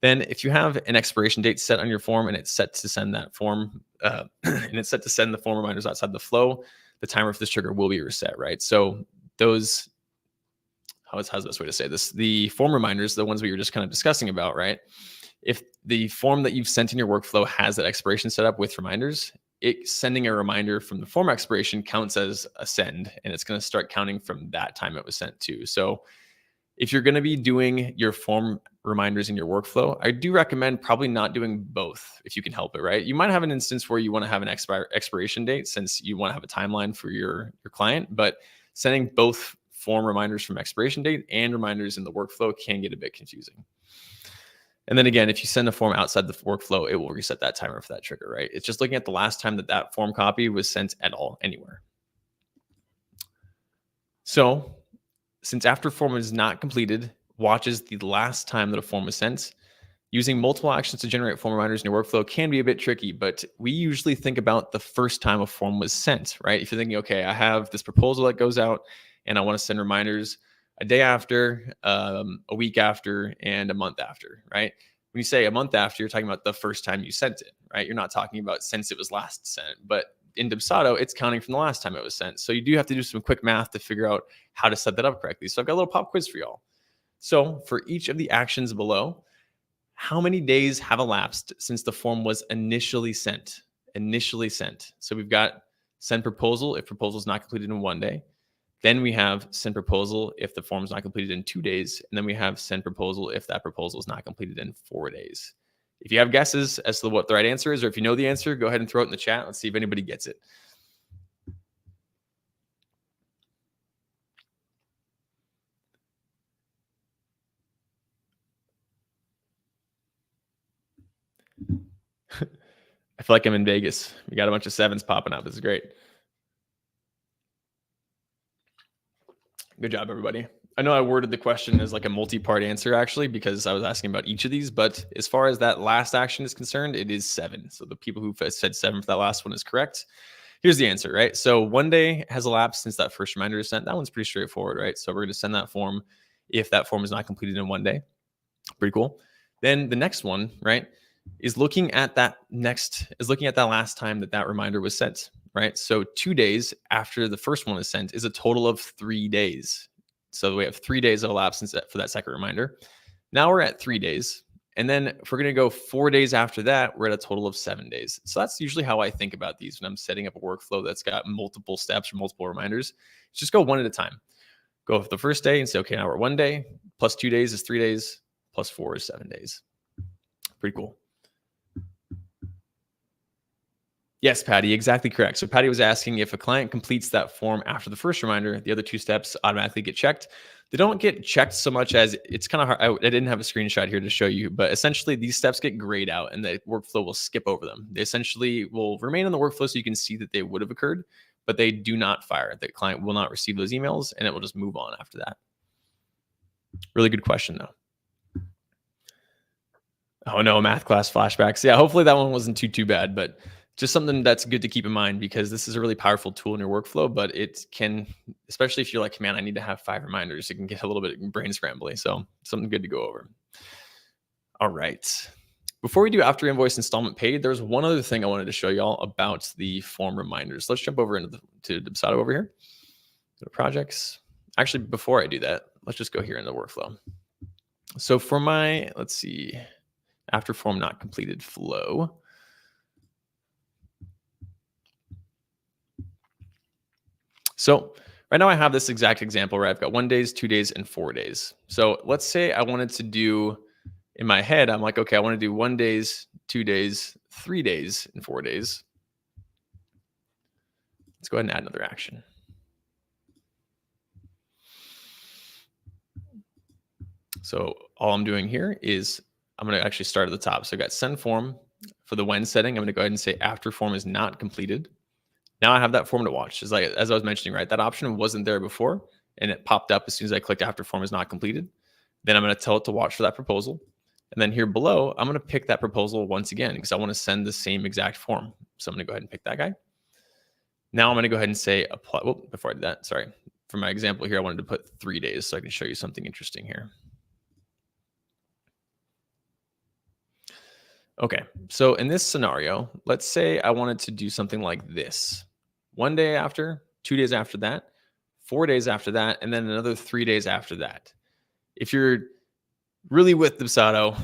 Then if you have an expiration date set on your form and it's set to send that form, and it's set to send the form reminders outside the flow, the timer for this trigger will be reset, right? So those, how's the best way to say this? The form reminders, the ones we were just kind of discussing about, right? If the form that you've sent in your workflow has that expiration set up with reminders, sending a reminder from the form expiration counts as a send, and it's going to start counting from that time it was sent to. So if you're going to be doing your form reminders in your workflow, I do recommend probably not doing both if you can help it, right? You might have an instance where you want to have an expiration date since you want to have a timeline for your client, but sending both form reminders from expiration date and reminders in the workflow can get a bit confusing. And then again, if you send a form outside the workflow, it will reset that timer for that trigger, right? It's just looking at the last time that form copy was sent at all, anywhere. So since after form is not completed, watches the last time that a form was sent, using multiple actions to generate form reminders in your workflow can be a bit tricky, but we usually think about the first time a form was sent, right? If you're thinking, okay, I have this proposal that goes out and I want to send reminders a day after, a week after, and a month after, right? When you say a month after, you're talking about the first time you sent it, right? You're not talking about since it was last sent, but in Dubsado, it's counting from the last time it was sent. So you do have to do some quick math to figure out how to set that up correctly. So I've got a little pop quiz for y'all. So for each of the actions below, how many days have elapsed since the form was initially sent? So we've got send proposal if proposal is not completed in 1 day. Then we have send proposal if the form is not completed in 2 days. And then we have send proposal if that proposal is not completed in 4 days. If you have guesses as to what the right answer is, or if you know the answer, go ahead and throw it in the chat. Let's see if anybody gets it. I feel like I'm in Vegas. We got a bunch of sevens popping up. This is great. Good job, everybody. I know I worded the question as like a multi-part answer actually, because I was asking about each of these, but as far as that last action is concerned, it is 7. So the people who said 7 for that last one is correct. Here's the answer, right? So 1 day has elapsed since that first reminder is sent. That one's pretty straightforward, right? So we're going to send that form if that form is not completed in 1 day. Pretty cool. Then the next one, right, is looking at that last time that reminder was sent, right? So 2 days after the first one is sent is a total of 3 days. So we have 3 days that elapsed for that second reminder. Now we're at 3 days. And then if we're going to go 4 days after that, we're at a total of 7 days. So that's usually how I think about these when I'm setting up a workflow that's got multiple steps or multiple reminders. Just go one at a time. Go for the first day and say, okay, now we're 1 day, plus 2 days is 3 days, plus 4 is 7 days. Pretty cool. Yes, Patty, exactly correct. So Patty was asking if a client completes that form after the first reminder, the other 2 steps automatically get checked. They don't get checked so much as it's kind of hard. I didn't have a screenshot here to show you, but essentially these steps get grayed out and the workflow will skip over them. They essentially will remain in the workflow so you can see that they would have occurred, but they do not fire. The client will not receive those emails and it will just move on after that. Really good question though. Oh no, math class flashbacks. Yeah, hopefully that one wasn't too bad, but just something that's good to keep in mind because this is a really powerful tool in your workflow, but it can, especially if you're like, man, I need to have 5 reminders, it can get a little bit brain scrambly. So something good to go over. All right. Before we do after invoice installment paid, there's one other thing I wanted to show y'all about the form reminders. Let's jump over to Dubsado over here. Go to projects. Actually, before I do that, let's just go here in the workflow. So for my, let's see, after form not completed flow, so right now I have this exact example where I've got 1 day, 2 days, and 4 days. So let's say I wanted to do, in my head, I'm like, okay, I want to do 1 day, 2 days, 3 days, and 4 days. Let's go ahead and add another action. So all I'm doing here is I'm going to actually start at the top. So I got send form for the when setting. I'm going to go ahead and say after form is not completed. Now I have that form to watch. As I was mentioning, right, that option wasn't there before, and it popped up as soon as I clicked after form is not completed. Then I'm going to tell it to watch for that proposal. And then here below, I'm going to pick that proposal once again because I want to send the same exact form. So I'm going to go ahead and pick that guy. Now I'm going to go ahead and say apply. Well, before I did that, sorry. For my example here, I wanted to put 3 days so I can show you something interesting here. Okay, so in this scenario, let's say I wanted to do something like this. 1 day after, 2 days after that, 4 days after that, and then another 3 days after that. If you're really with Dubsado,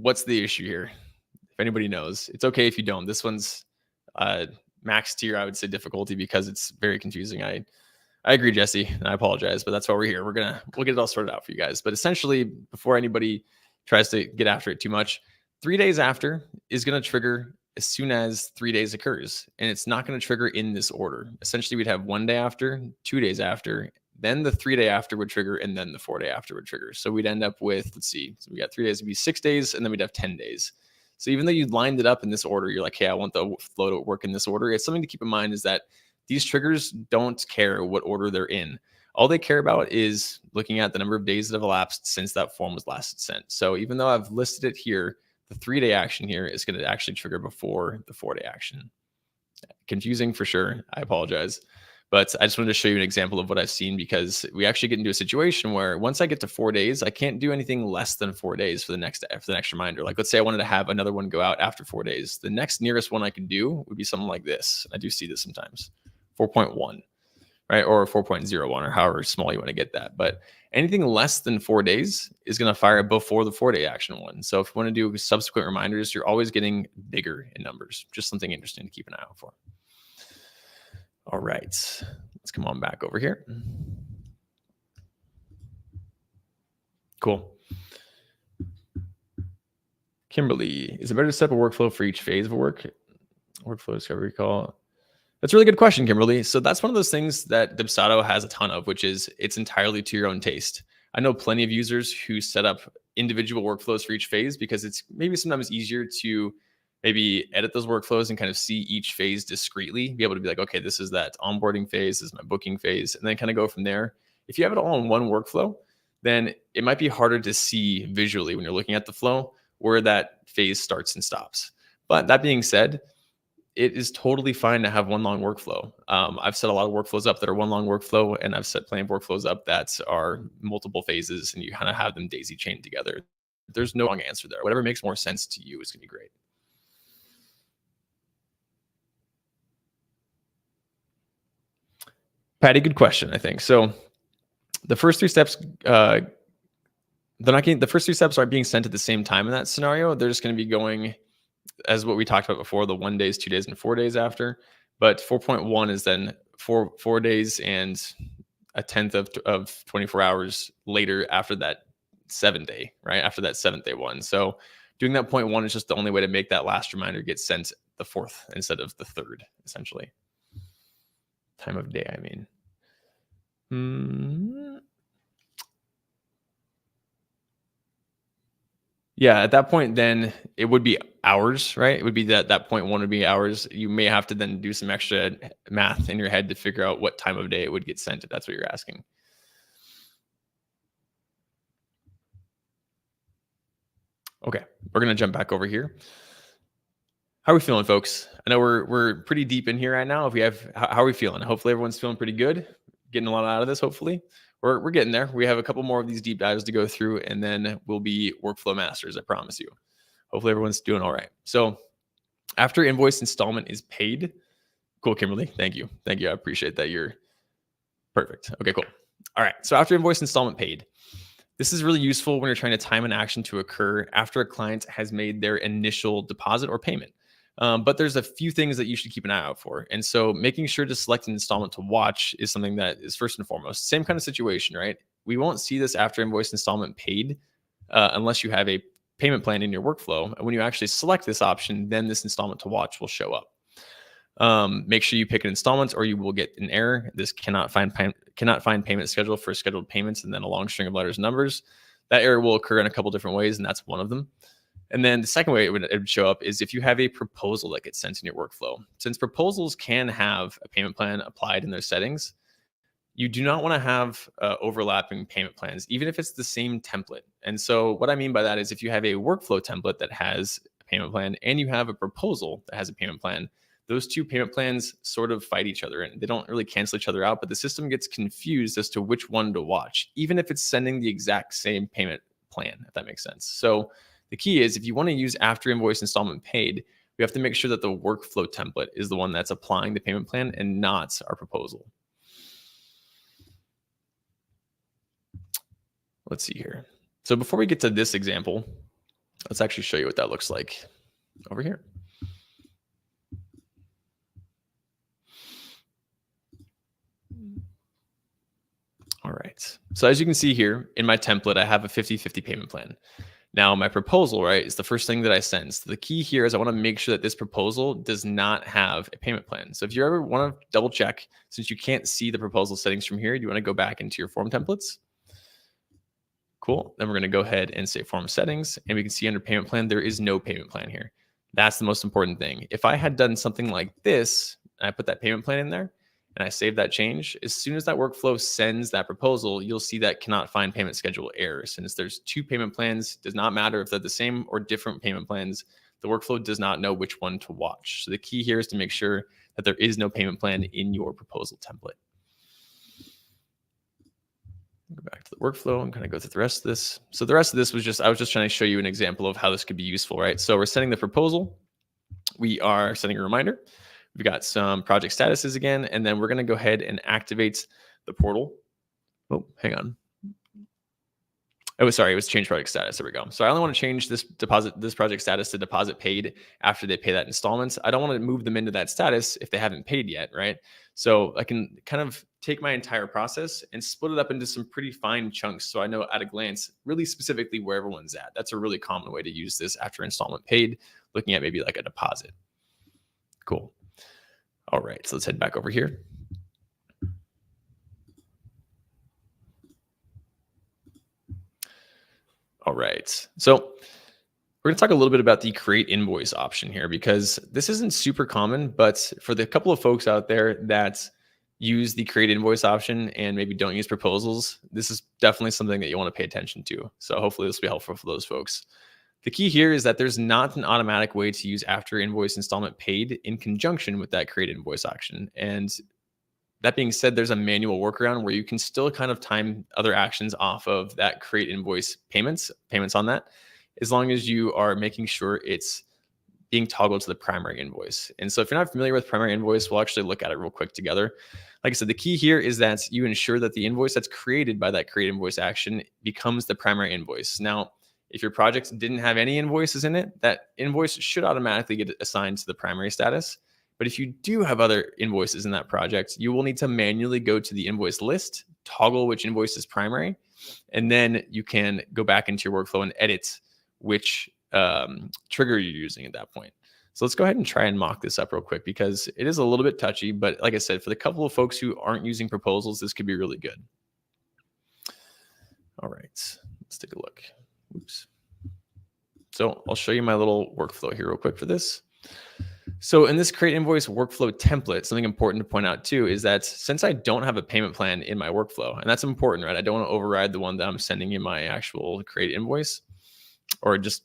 what's the issue here? If anybody knows, it's okay if you don't. This one's max tier, I would say, difficulty because it's very confusing. I agree, Jesse, and I apologize, but that's why we're here. We'll get it all sorted out for you guys. But essentially, before anybody tries to get after it too much, 3 days after is going to trigger as soon as 3 days occurs, and it's not going to trigger in this order. Essentially, we'd have 1 day after, 2 days after, then the 3 day after would trigger, and then the 4 day after would trigger. So we'd end up with, let's see, so we got 3 days would be 6 days, and then we'd have 10 days. So even though you lined it up in this order, you're like, hey, I want the flow to work in this order. It's something to keep in mind is that these triggers don't care what order they're in. All they care about is looking at the number of days that have elapsed since that form was last sent. So even though I've listed it here, the 3 day action here is going to actually trigger before the 4 day action. Confusing for sure. I apologize. But I just wanted to show you an example of what I've seen because we actually get into a situation where once I get to 4 days, I can't do anything less than 4 days for the next reminder. Like let's say I wanted to have another one go out after 4 days. The next nearest one I could do would be something like this. I do see this sometimes, 4.1, right? Or 4.01 or however small you want to get that. But anything less than 4 days is going to fire before the 4 day action one. So if you want to do subsequent reminders, you're always getting bigger in numbers. Just something interesting to keep an eye out for. All right, let's come on back over here. Cool. Kimberly, is it better to set up a workflow for each phase of a workflow discovery call? That's a really good question, Kimberly. So that's one of those things that Dubsado has a ton of, which is it's entirely to your own taste. I know plenty of users who set up individual workflows for each phase because it's maybe sometimes easier to maybe edit those workflows and kind of see each phase discreetly, be able to be like, okay, this is that onboarding phase, this is my booking phase, and then kind of go from there. If you have it all in one workflow, then it might be harder to see visually when you're looking at the flow where that phase starts and stops. But that being said, it is totally fine to have one long workflow. I've set a lot of workflows up that are one long workflow, and I've set plenty of workflows up that are multiple phases, and you kind of have them daisy chained together. There's no wrong answer there. Whatever makes more sense to you is going to be great. Patty, good question, I think. So the first 3 steps, the first 3 steps aren't being sent at the same time in that scenario. They're just going to be going as what we talked about before, the 1 days, 2 days, and 4 days after. But 4.1 is then 4 days and a tenth of 24 hours later after that 7 day, right? After that 7th day one. So doing that 0.1 is just the only way to make that last reminder get sent the 4th instead of the 3rd, essentially. Time of day, I mean. Yeah, at that point, then it would be hours, right? It would be that 0.1 would be hours. You may have to then do some extra math in your head to figure out what time of day it would get sent, if that's what you're asking. Okay, we're going to jump back over here. How are we feeling, folks? I know we're pretty deep in here right now. How are we feeling? Hopefully everyone's feeling pretty good. Getting a lot out of this, hopefully. We're getting there. We have a couple more of these deep dives to go through, and then we'll be workflow masters, I promise you. Hopefully everyone's doing all right. So after invoice installment is paid, cool, Kimberly. Thank you. I appreciate that. You're perfect. Okay, cool. All right. So after invoice installment paid, this is really useful when you're trying to time an action to occur after a client has made their initial deposit or payment. But there's a few things that you should keep an eye out for. And so making sure to select an installment to watch is something that is first and foremost. Same kind of situation, right? We won't see this after invoice installment paid unless you have a payment plan in your workflow. And when you actually select this option, then this installment to watch will show up. Make sure you pick an installment or you will get an error. This cannot find payment schedule for scheduled payments and then a long string of letters and numbers. That error will occur in a couple different ways, and that's one of them. And then the second way it would show up is if you have a proposal that gets sent in your workflow. Since proposals can have a payment plan applied in their settings, you do not want to have overlapping payment plans, even if it's the same template. And so what I mean by that is if you have a workflow template that has a payment plan and you have a proposal that has a payment plan, those two payment plans sort of fight each other and they don't really cancel each other out, but the system gets confused as to which one to watch, even if it's sending the exact same payment plan, if that makes sense. So the key is if you want to use after invoice installment paid, we have to make sure that the workflow template is the one that's applying the payment plan and not our proposal. Let's see here. So before we get to this example, Let's actually show you what that looks like over here. All right. So as you can see here in my template, I have a 50/50 payment plan. Now, my proposal, right, is the first thing that I send. So the key here is I want to make sure that this proposal does not have a payment plan. So if you ever want to double check, since you can't see the proposal settings from here, you want to go back into your form templates. Cool. Then we're going to go ahead and say form settings, and we can see under payment plan, there is no payment plan here. That's the most important thing. If I had done something like this, and I put that payment plan in there, and I save that change, as soon as that workflow sends that proposal, you'll see that cannot find payment schedule error. Since there's two payment plans, does not matter if they're the same or different payment plans, the workflow does not know which one to watch. So the key here is to make sure that there is no payment plan in your proposal template. Go back to the workflow and kind of go through the rest of this. So the rest of this was just, I was just trying to show you an example of how this could be useful, right? So we're sending the proposal. We are setting a reminder. We've got some project statuses again, and then we're going to go ahead and activate the portal. Oh, hang on. Oh, sorry, it was change project status. There we go. So I only want to change this project status to deposit paid after they pay that installments. I don't want to move them into that status if they haven't paid yet, right? So I can kind of take my entire process and split it up into some pretty fine chunks. So I know at a glance, really specifically where everyone's at. That's a really common way to use this after installment paid, looking at maybe like a deposit. Cool. All right, so let's head back over here. All right, so we're going to talk a little bit about the create invoice option here, because this isn't super common, but for the couple of folks out there that use the create invoice option and maybe don't use proposals, this is definitely something that you want to pay attention to. So hopefully this will be helpful for those folks. The key here is that there's not an automatic way to use after invoice installment paid in conjunction with that create invoice action. And that being said, there's a manual workaround where you can still kind of time other actions off of that create invoice payments on that, as long as you are making sure it's being toggled to the primary invoice. And so if you're not familiar with primary invoice, we'll actually look at it real quick together. Like I said, the key here is that you ensure that the invoice that's created by that create invoice action becomes the primary invoice. Now, if your project didn't have any invoices in it, that invoice should automatically get assigned to the primary status. But if you do have other invoices in that project, you will need to manually go to the invoice list, toggle which invoice is primary, and then you can go back into your workflow and edit which trigger you're using at that point. So let's go ahead and try and mock this up real quick, because it is a little bit touchy, but like I said, for the couple of folks who aren't using proposals, this could be really good. All right, let's take a look. Oops. So I'll show you my little workflow here real quick for this. So in this create invoice workflow template, something important to point out too is that since I don't have a payment plan in my workflow, and that's important, right? I don't want to override the one that I'm sending in my actual create invoice, or just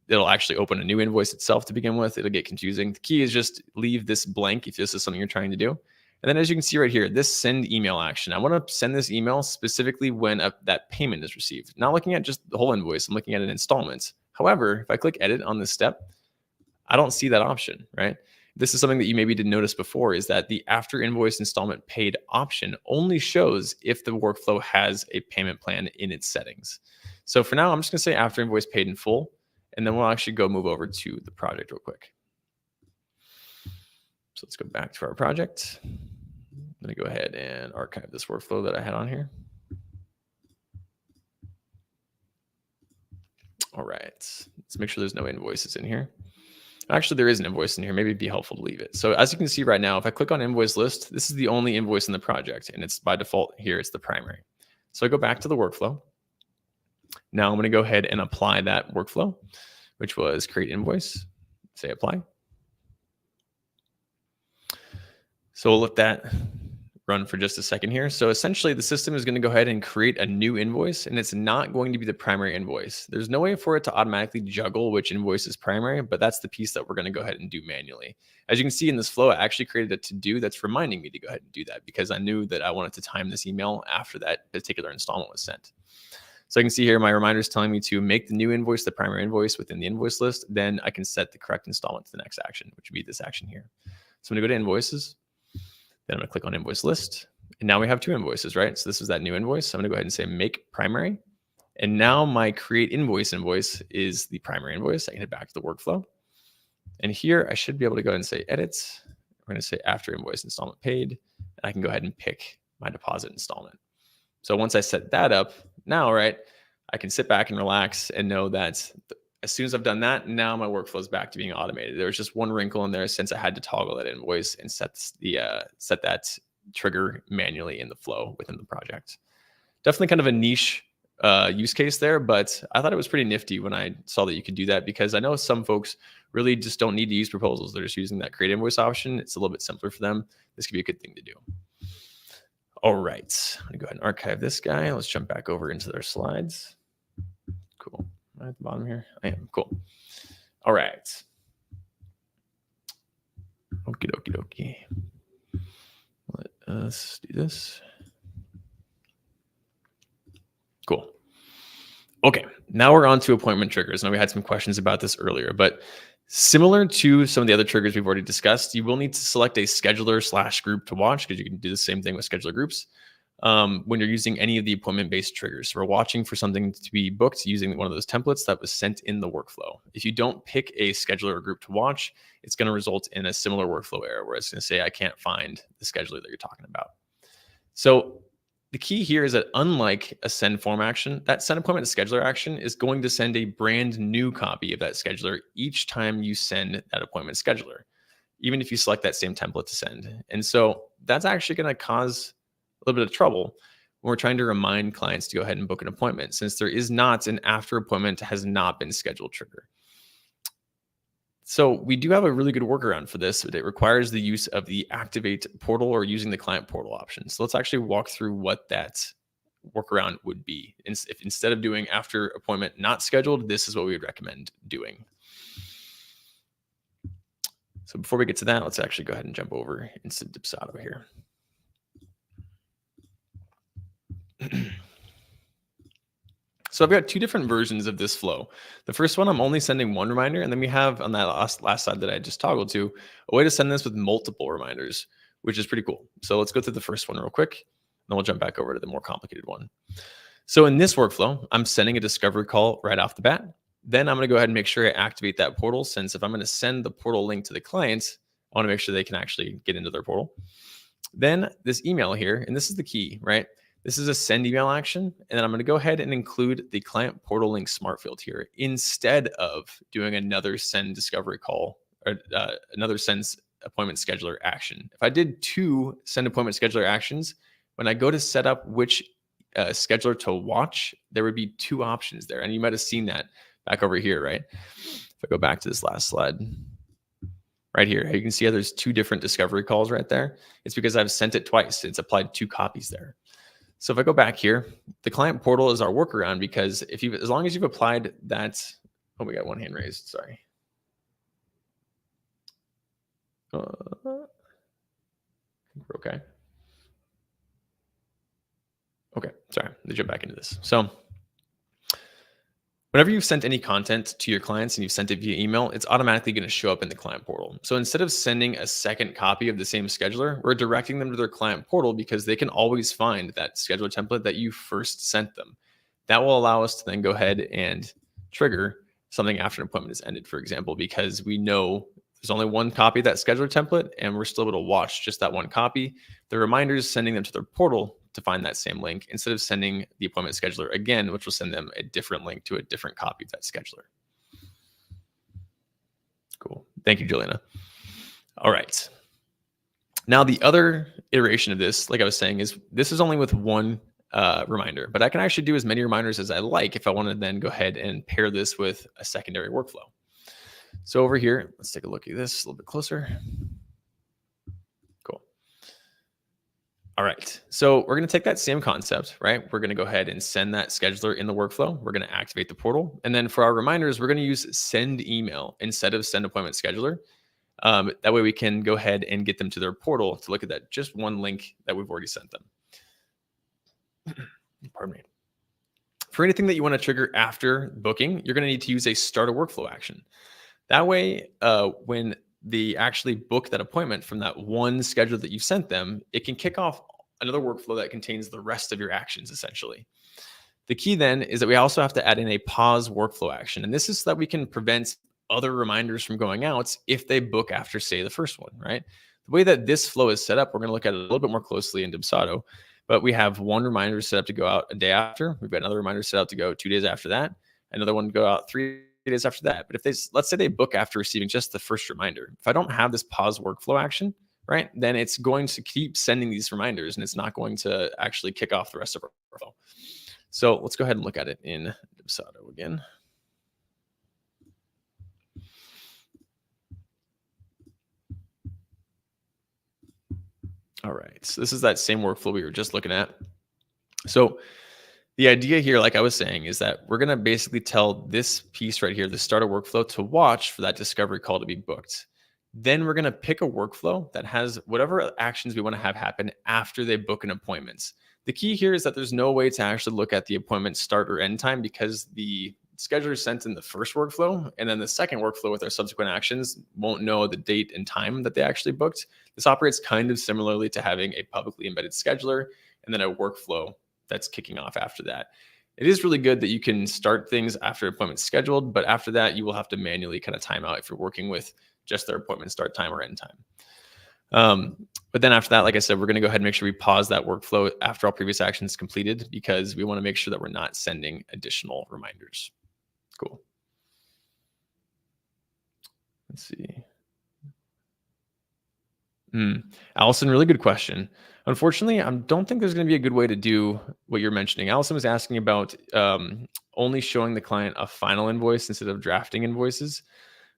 it'll actually open a new invoice itself to begin with. It'll get confusing. The key is just leave this blank if this is something you're trying to do. And then as you can see right here, this send email action, I want to send this email specifically when that payment is received. Not looking at just the whole invoice, I'm looking at an installment. However, if I click edit on this step, I don't see that option, right? This is something that you maybe didn't notice before, is that the after invoice installment paid option only shows if the workflow has a payment plan in its settings. So for now, I'm just going to say after invoice paid in full, and then we'll actually go move over to the project real quick. So let's go back to our project. I'm going to go ahead and archive this workflow that I had on here. All right, let's make sure there's no invoices in here. Actually, there is an invoice in here. Maybe it'd be helpful to leave it. So as you can see right now, if I click on invoice list, this is the only invoice in the project, and it's by default here, it's the primary. So I go back to the workflow. Now I'm going to go ahead and apply that workflow, which was create invoice, say apply. So we'll let that run for just a second here. So essentially the system is going to go ahead and create a new invoice, and it's not going to be the primary invoice. There's no way for it to automatically juggle which invoice is primary, but that's the piece that we're going to go ahead and do manually. As you can see in this flow, I actually created a to-do that's reminding me to go ahead and do that, because I knew that I wanted to time this email after that particular installment was sent. So I can see here my reminder is telling me to make the new invoice the primary invoice within the invoice list. Then I can set the correct installment to the next action, which would be this action here. So I'm going to go to invoices. Then I'm going to click on invoice list. And now we have two invoices, right? So this is that new invoice. So I'm going to go ahead and say make primary. And now my create invoice is the primary invoice. I can head back to the workflow. And here I should be able to go ahead and say edit. We're going to say after invoice installment paid. And I can go ahead and pick my deposit installment. So once I set that up, now, right, I can sit back and relax and know that as soon as I've done that, now my workflow is back to being automated. There was just one wrinkle in there since I had to toggle that invoice and set that trigger manually in the flow within the project. Definitely kind of a niche use case there, but I thought it was pretty nifty when I saw that you could do that, because I know some folks really just don't need to use proposals. They're just using that create invoice option. It's a little bit simpler for them. This could be a good thing to do. All right, I'm gonna go ahead and archive this guy. Let's jump back over into their slides. Cool. Am I at the bottom here? I am. Cool. All right. Okie dokie dokie. Let us do this. Cool. Okay, now we're on to appointment triggers. Now, we had some questions about this earlier, but similar to some of the other triggers we've already discussed, you will need to select a scheduler / group to watch, because you can do the same thing with scheduler groups when you're using any of the appointment-based triggers. So we're watching for something to be booked using one of those templates that was sent in the workflow. If you don't pick a scheduler or group to watch, it's going to result in a similar workflow error where it's going to say, I can't find the scheduler that you're talking about. So the key here is that unlike a send form action, that send appointment to scheduler action is going to send a brand new copy of that scheduler each time you send that appointment scheduler, even if you select that same template to send. And so that's actually going to cause a little bit of trouble when we're trying to remind clients to go ahead and book an appointment, since there is not an after appointment has not been scheduled trigger. So we do have a really good workaround for this. It requires the use of the activate portal or using the client portal option. So let's actually walk through what that workaround would be. If instead of doing after appointment not scheduled, this is what we would recommend doing. So before we get to that, let's actually go ahead and jump over into Dubsado here. So I've got two different versions of this flow. The first one, I'm only sending one reminder. And then we have on that last side that I just toggled to, a way to send this with multiple reminders, which is pretty cool. So let's go through the first one real quick. Then we'll jump back over to the more complicated one. So in this workflow, I'm sending a discovery call right off the bat. Then I'm going to go ahead and make sure I activate that portal, since if I'm going to send the portal link to the client, I want to make sure they can actually get into their portal. Then this email here, and this is the key, right? This is a send email action. And then I'm going to go ahead and include the client portal link smart field here instead of doing another send discovery call or another send appointment scheduler action. If I did two send appointment scheduler actions, when I go to set up which scheduler to watch, there would be two options there. And you might have seen that back over here, right? If I go back to this last slide right here, you can see how there's two different discovery calls right there. It's because I've sent it twice. It's applied two copies there. So if I go back here, the client portal is our workaround, because as long as you've applied that, oh, we got one hand raised, sorry. I think we're okay. Okay, sorry, let me jump back into this. So whenever you've sent any content to your clients and you've sent it via email, it's automatically going to show up in the client portal. So instead of sending a second copy of the same scheduler, we're directing them to their client portal, because they can always find that scheduler template that you first sent them. That will allow us to then go ahead and trigger something after an appointment is ended, for example, because we know there's only one copy of that scheduler template and we're still able to watch just that one copy. The reminder is sending them to their portal to find that same link, instead of sending the appointment scheduler again, which will send them a different link to a different copy of that scheduler. Cool. Thank you, Juliana. All right. Now, the other iteration of this, like I was saying, is this is only with one reminder, but I can actually do as many reminders as I like if I want to then go ahead and pair this with a secondary workflow. So over here, let's take a look at this a little bit closer. Cool. All right, so we're going to take that same concept, right? We're going to go ahead and send that scheduler in the workflow. We're going to activate the portal. And then for our reminders, we're going to use send email instead of send appointment scheduler. That way we can go ahead and get them to their portal to look at that just one link that we've already sent them. Pardon me. For anything that you want to trigger after booking, you're going to need to use a start a workflow action. That way, when they actually book that appointment from that one schedule that you sent them, it can kick off another workflow that contains the rest of your actions, essentially. The key then is that we also have to add in a pause workflow action. And this is so that we can prevent other reminders from going out if they book after, say, the first one, right? The way that this flow is set up, we're going to look at it a little bit more closely in Dubsado, but we have one reminder set up to go out a day after. We've got another reminder set up to go 2 days after that. Another one to go out 3 days after that. But if they, let's say they book after receiving just the first reminder, if I don't have this pause workflow action, right, then it's going to keep sending these reminders and it's not going to actually kick off the rest of our flow. So let's go ahead and look at it in Dubsado again. All right, so this is that same workflow we were just looking at. So the idea here, like I was saying, is that we're going to basically tell this piece right here, the start a workflow, to watch for that discovery call to be booked. Then we're going to pick a workflow that has whatever actions we want to have happen after they book an appointment. The key here is that there's no way to actually look at the appointment start or end time because the scheduler sent in the first workflow, and then the second workflow with our subsequent actions won't know the date and time that they actually booked. This operates kind of similarly to having a publicly embedded scheduler and then a workflow that's kicking off after that. It is really good that you can start things after appointment scheduled, but after that, you will have to manually kind of time out if you're working with just their appointment start time or end time. But then after that, like I said, we're going to go ahead and make sure we pause that workflow after all previous actions completed because we want to make sure that we're not sending additional reminders. Cool. Let's see. Allison, really good question. Unfortunately, I don't think there's going to be a good way to do what you're mentioning. Allison was asking about only showing the client a final invoice instead of drafting invoices.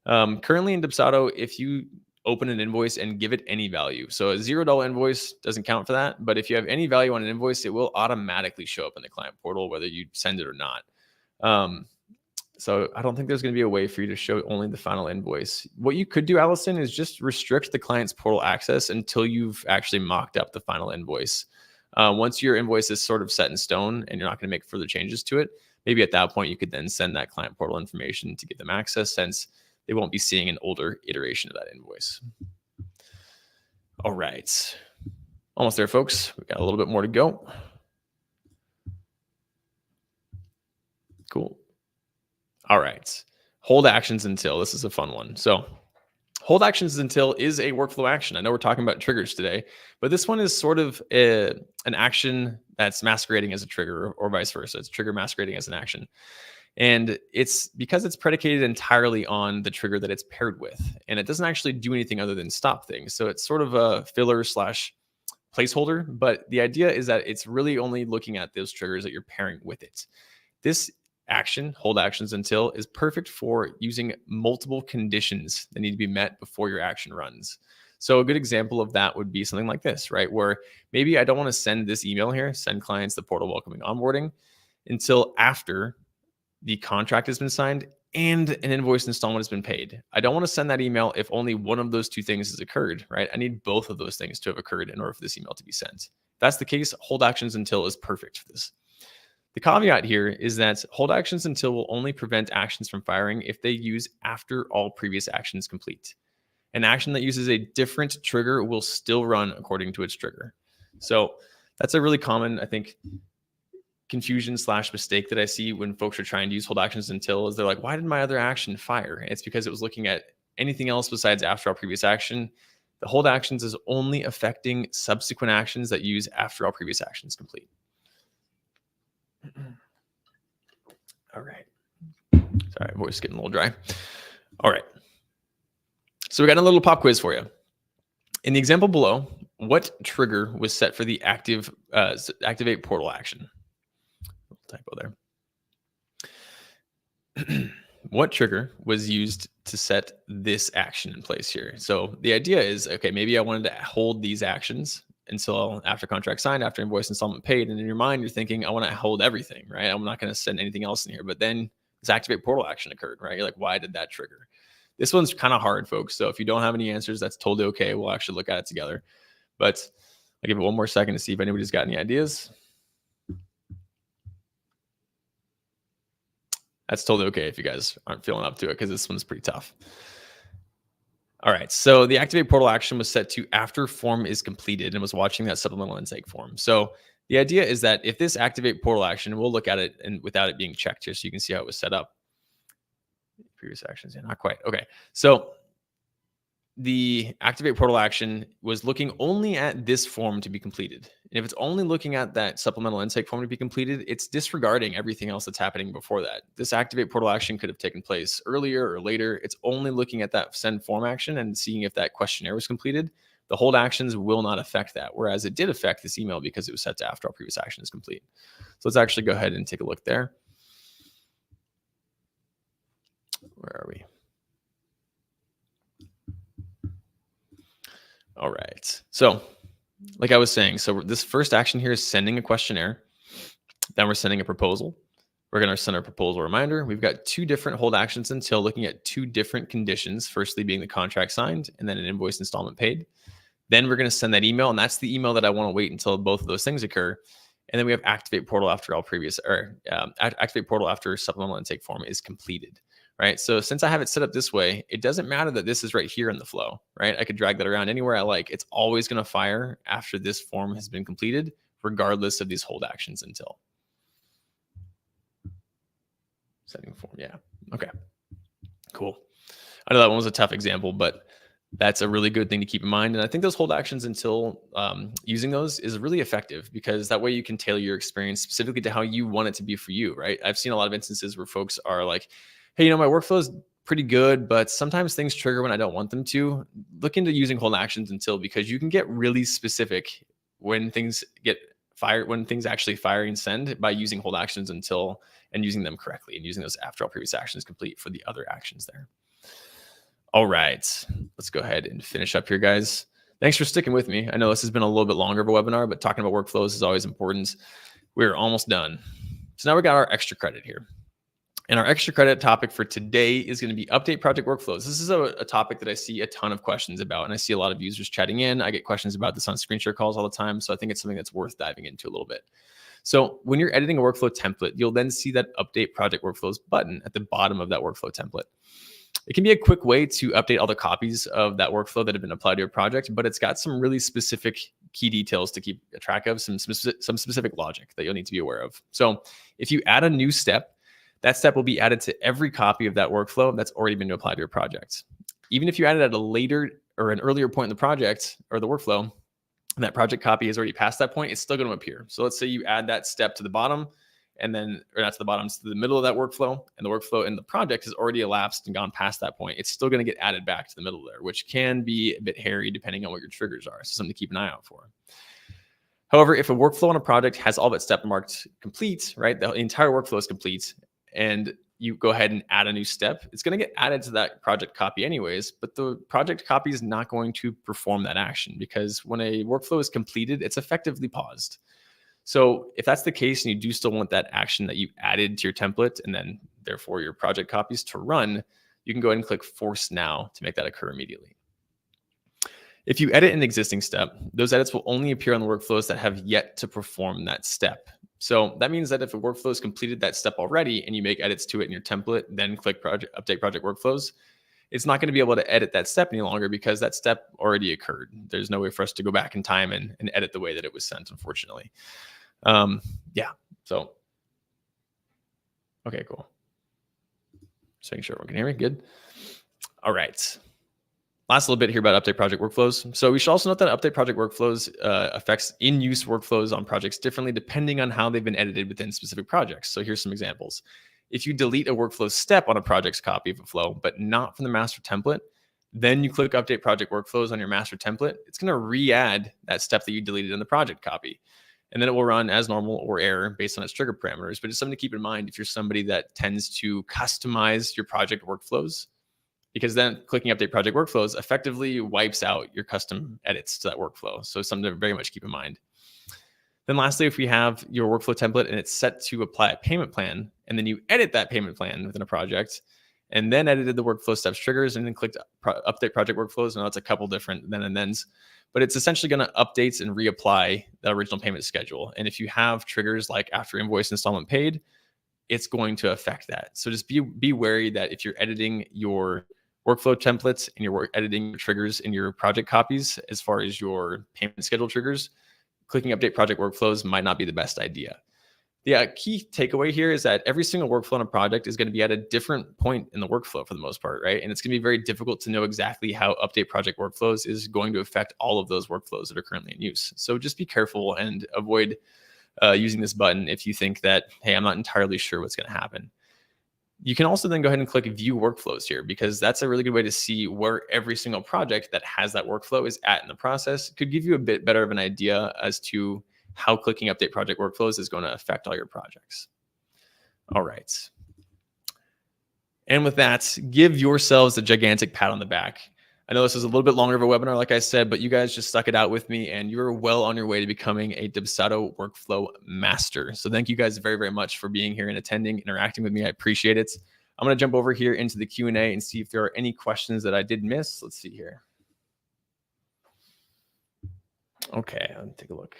Currently in Dubsado, if you open an invoice and give it any value, so a $0 invoice doesn't count for that, but if you have any value on an invoice, it will automatically show up in the client portal, whether you send it or not. So I don't think there's going to be a way for you to show only the final invoice. What you could do, Allison, is just restrict the client's portal access until you've actually mocked up the final invoice. Once your invoice is sort of set in stone and you're not going to make further changes to it, maybe at that point you could then send that client portal information to give them access, since they won't be seeing an older iteration of that invoice. All right. Almost there, folks. We've got a little bit more to go. Cool. All right. Hold actions until. This is a fun one. So hold actions until is a workflow action. I know we're talking about triggers today, but this one is sort of an action that's masquerading as a trigger, or vice versa. It's trigger masquerading as an action. And it's because it's predicated entirely on the trigger that it's paired with. And it doesn't actually do anything other than stop things. So it's sort of a filler / placeholder. But the idea is that it's really only looking at those triggers that you're pairing with it. This action, hold actions until, is perfect for using multiple conditions that need to be met before your action runs. So a good example of that would be something like this, right? Where maybe I don't want to send this email here, send clients the portal welcoming onboarding, until after the contract has been signed and an invoice installment has been paid. I don't want to send that email if only one of those two things has occurred, right? I need both of those things to have occurred in order for this email to be sent. If that's the case, hold actions until is perfect for this. The caveat here is that hold actions until will only prevent actions from firing if they use after all previous actions complete. An action that uses a different trigger will still run according to its trigger. So that's a really common, I think, confusion / mistake that I see when folks are trying to use hold actions until, is they're like, why did my other action fire? And it's because it was looking at anything else besides after all previous action. The hold actions is only affecting subsequent actions that use after all previous actions complete. All right. Sorry, voice is getting a little dry. All right. So we got a little pop quiz for you. In the example below, what trigger was set for the activate portal action? Typo there. What trigger was used to set this action in place here? So the idea is, okay, maybe I wanted to hold these actions until after contract signed, after invoice installment paid. And in your mind, you're thinking, I want to hold everything, right? I'm not going to send anything else in here. But then this activate portal action occurred, right? You're like, why did that trigger? This one's kind of hard, folks. So if you don't have any answers, that's totally okay. We'll actually look at it together. But I'll give it one more second to see if anybody's got any ideas. That's totally okay if you guys aren't feeling up to it, because this one's pretty tough. All right, so the activate portal action was set to after form is completed and was watching that supplemental intake form. So The idea is that if this activate portal action, we'll look at it and without it being checked here so you can see how it was set up. Previous actions, yeah, not quite. Okay. So the activate portal action was looking only at this form to be completed. And if it's only looking at that supplemental intake form to be completed, it's disregarding everything else that's happening before that. This activate portal action could have taken place earlier or later. It's only looking at that send form action and seeing if that questionnaire was completed. The hold actions will not affect that, whereas it did affect this email because it was set to after all previous action is complete. So let's actually go ahead and take a look there. Where are we? All right. So like I was saying, so this first action here is sending a questionnaire. Then we're sending a proposal. We're going to send our proposal reminder. We've got two different hold actions until, looking at two different conditions, firstly being the contract signed and then an invoice installment paid. Then we're going to send that email, and that's the email that I want to wait until both of those things occur. And then we have activate portal after all previous, or activate portal after supplemental intake form is completed, right? So since I have it set up this way, it doesn't matter that this is right here in the flow, right? I could drag that around anywhere I like. It's always going to fire after this form has been completed, regardless of these hold actions until. Setting form, yeah. Okay, cool. I know that one was a tough example, but that's a really good thing to keep in mind. And I think those hold actions until using those is really effective, because that way you can tailor your experience specifically to how you want it to be for you, right? I've seen a lot of instances where folks are like, hey, my workflow is pretty good, but sometimes things trigger when I don't want them to. Look into using hold actions until, because you can get really specific when things get fired, when things actually fire and send, by using hold actions until and using them correctly and using those after all previous actions complete for the other actions there. All right, let's go ahead and finish up here, guys. Thanks for sticking with me. I know this has been a little bit longer of a webinar, but talking about workflows is always important. We're almost done. So now we got our extra credit here. And our extra credit topic for today is going to be update project workflows. This is a topic that I see a ton of questions about, and I see a lot of users chatting in. I get questions about this on screen share calls all the time. So I think it's something that's worth diving into a little bit. So when you're editing a workflow template, you'll then see that update project workflows button at the bottom of that workflow template. It can be a quick way to update all the copies of that workflow that have been applied to your project, but it's got some really specific key details to keep track of, some specific logic that you'll need to be aware of. So if you add a new step, that step will be added to every copy of that workflow that's already been applied to your project. Even if you add it at a later or an earlier point in the project or the workflow, and that project copy has already passed that point, it's still going to appear. So let's say you add that step to the bottom, and then, or not to the bottom, to the middle of that workflow, and the workflow in the project has already elapsed and gone past that point. It's still going to get added back to the middle there, which can be a bit hairy depending on what your triggers are. So something to keep an eye out for. However, if a workflow on a project has all that step marked complete, right, the entire workflow is complete, and you go ahead and add a new step, it's going to get added to that project copy anyways, but the project copy is not going to perform that action, because when a workflow is completed, it's effectively paused. So if that's the case and you do still want that action that you added to your template and then therefore your project copies to run, you can go ahead and click Force Now to make that occur immediately. If you edit an existing step, those edits will only appear on the workflows that have yet to perform that step. So that means that if a workflow has completed that step already and you make edits to it in your template, then click Update Project Workflows, it's not going to be able to edit that step any longer because that step already occurred. There's no way for us to go back in time and edit the way that it was sent, unfortunately. Yeah, so, okay, cool. Just making sure everyone can hear me, good. All right. Last little bit here about update project workflows. So we should also note that update project workflows affects in-use workflows on projects differently depending on how they've been edited within specific projects. So here's some examples. If you delete a workflow step on a project's copy of a flow, but not from the master template, then you click update project workflows on your master template, it's going to re-add that step that you deleted in the project copy. And then it will run as normal or error based on its trigger parameters. But it's something to keep in mind if you're somebody that tends to customize your project workflows, because then clicking update project workflows effectively wipes out your custom edits to that workflow. So something to very much keep in mind. Then lastly, if we have your workflow template and it's set to apply a payment plan, and then you edit that payment plan within a project, and then edited the workflow steps triggers, and then clicked update project workflows. Now it's a couple different then and thens, but it's essentially going to update and reapply the original payment schedule. And if you have triggers like after invoice installment paid, it's going to affect that. So just be wary that if you're editing your workflow templates and you're editing your triggers in your project copies, as far as your payment schedule triggers, clicking update project workflows might not be the best idea. The key takeaway here is that every single workflow on a project is going to be at a different point in the workflow for the most part, right? And it's going to be very difficult to know exactly how update project workflows is going to affect all of those workflows that are currently in use. So just be careful and avoid using this button if you think that, hey, I'm not entirely sure what's going to happen. You can also then go ahead and click view workflows here, because that's a really good way to see where every single project that has that workflow is at in the process. It could give you a bit better of an idea as to how clicking update project workflows is going to affect all your projects. All right. And with that, give yourselves a gigantic pat on the back. I know this is a little bit longer of a webinar, like I said, but you guys just stuck it out with me and you're well on your way to becoming a Dubsado workflow master. So thank you guys very, very much for being here and attending, interacting with me. I appreciate it. I'm going to jump over here into the Q&A and see if there are any questions that I did miss. Let's see here. Okay, let me take a look.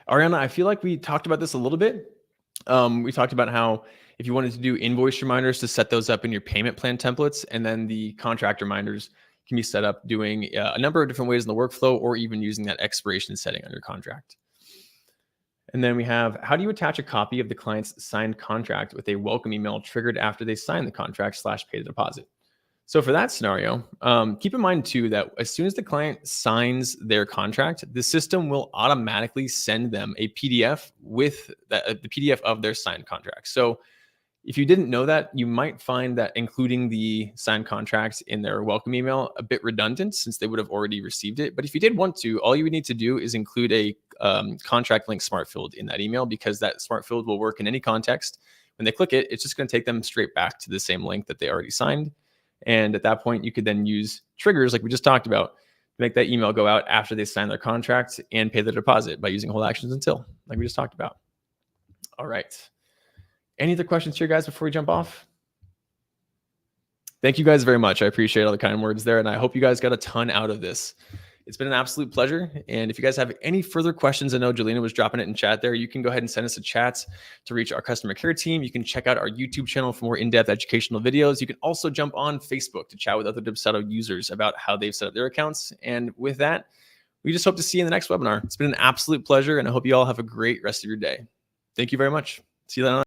Ariana, I feel like we talked about this a little bit. We talked about how if you wanted to do invoice reminders, to set those up in your payment plan templates, and then the contract reminders can be set up doing a number of different ways in the workflow, or even using that expiration setting on your contract. And then we have, how do you attach a copy of the client's signed contract with a welcome email triggered after they sign the contract / pay the deposit? So for that scenario, keep in mind too that as soon as the client signs their contract, the system will automatically send them a PDF with the PDF of their signed contract. So if you didn't know that, you might find that including the signed contracts in their welcome email a bit redundant, since they would have already received it. But if you did want to, all you would need to do is include a contract link smart field in that email, because that smart field will work in any context. When they click it, it's just going to take them straight back to the same link that they already signed. And at that point, you could then use triggers like we just talked about to make that email go out after they sign their contract and pay the deposit by using hold actions until, like we just talked about. All right. Any other questions here, guys, before we jump off? Thank you guys very much. I appreciate all the kind words there, and I hope you guys got a ton out of this. It's been an absolute pleasure. And if you guys have any further questions, I know Jelena was dropping it in chat there. You can go ahead and send us a chat to reach our customer care team. You can check out our YouTube channel for more in-depth educational videos. You can also jump on Facebook to chat with other Dubsado users about how they've set up their accounts. And with that, we just hope to see you in the next webinar. It's been an absolute pleasure, and I hope you all have a great rest of your day. Thank you very much. See you then.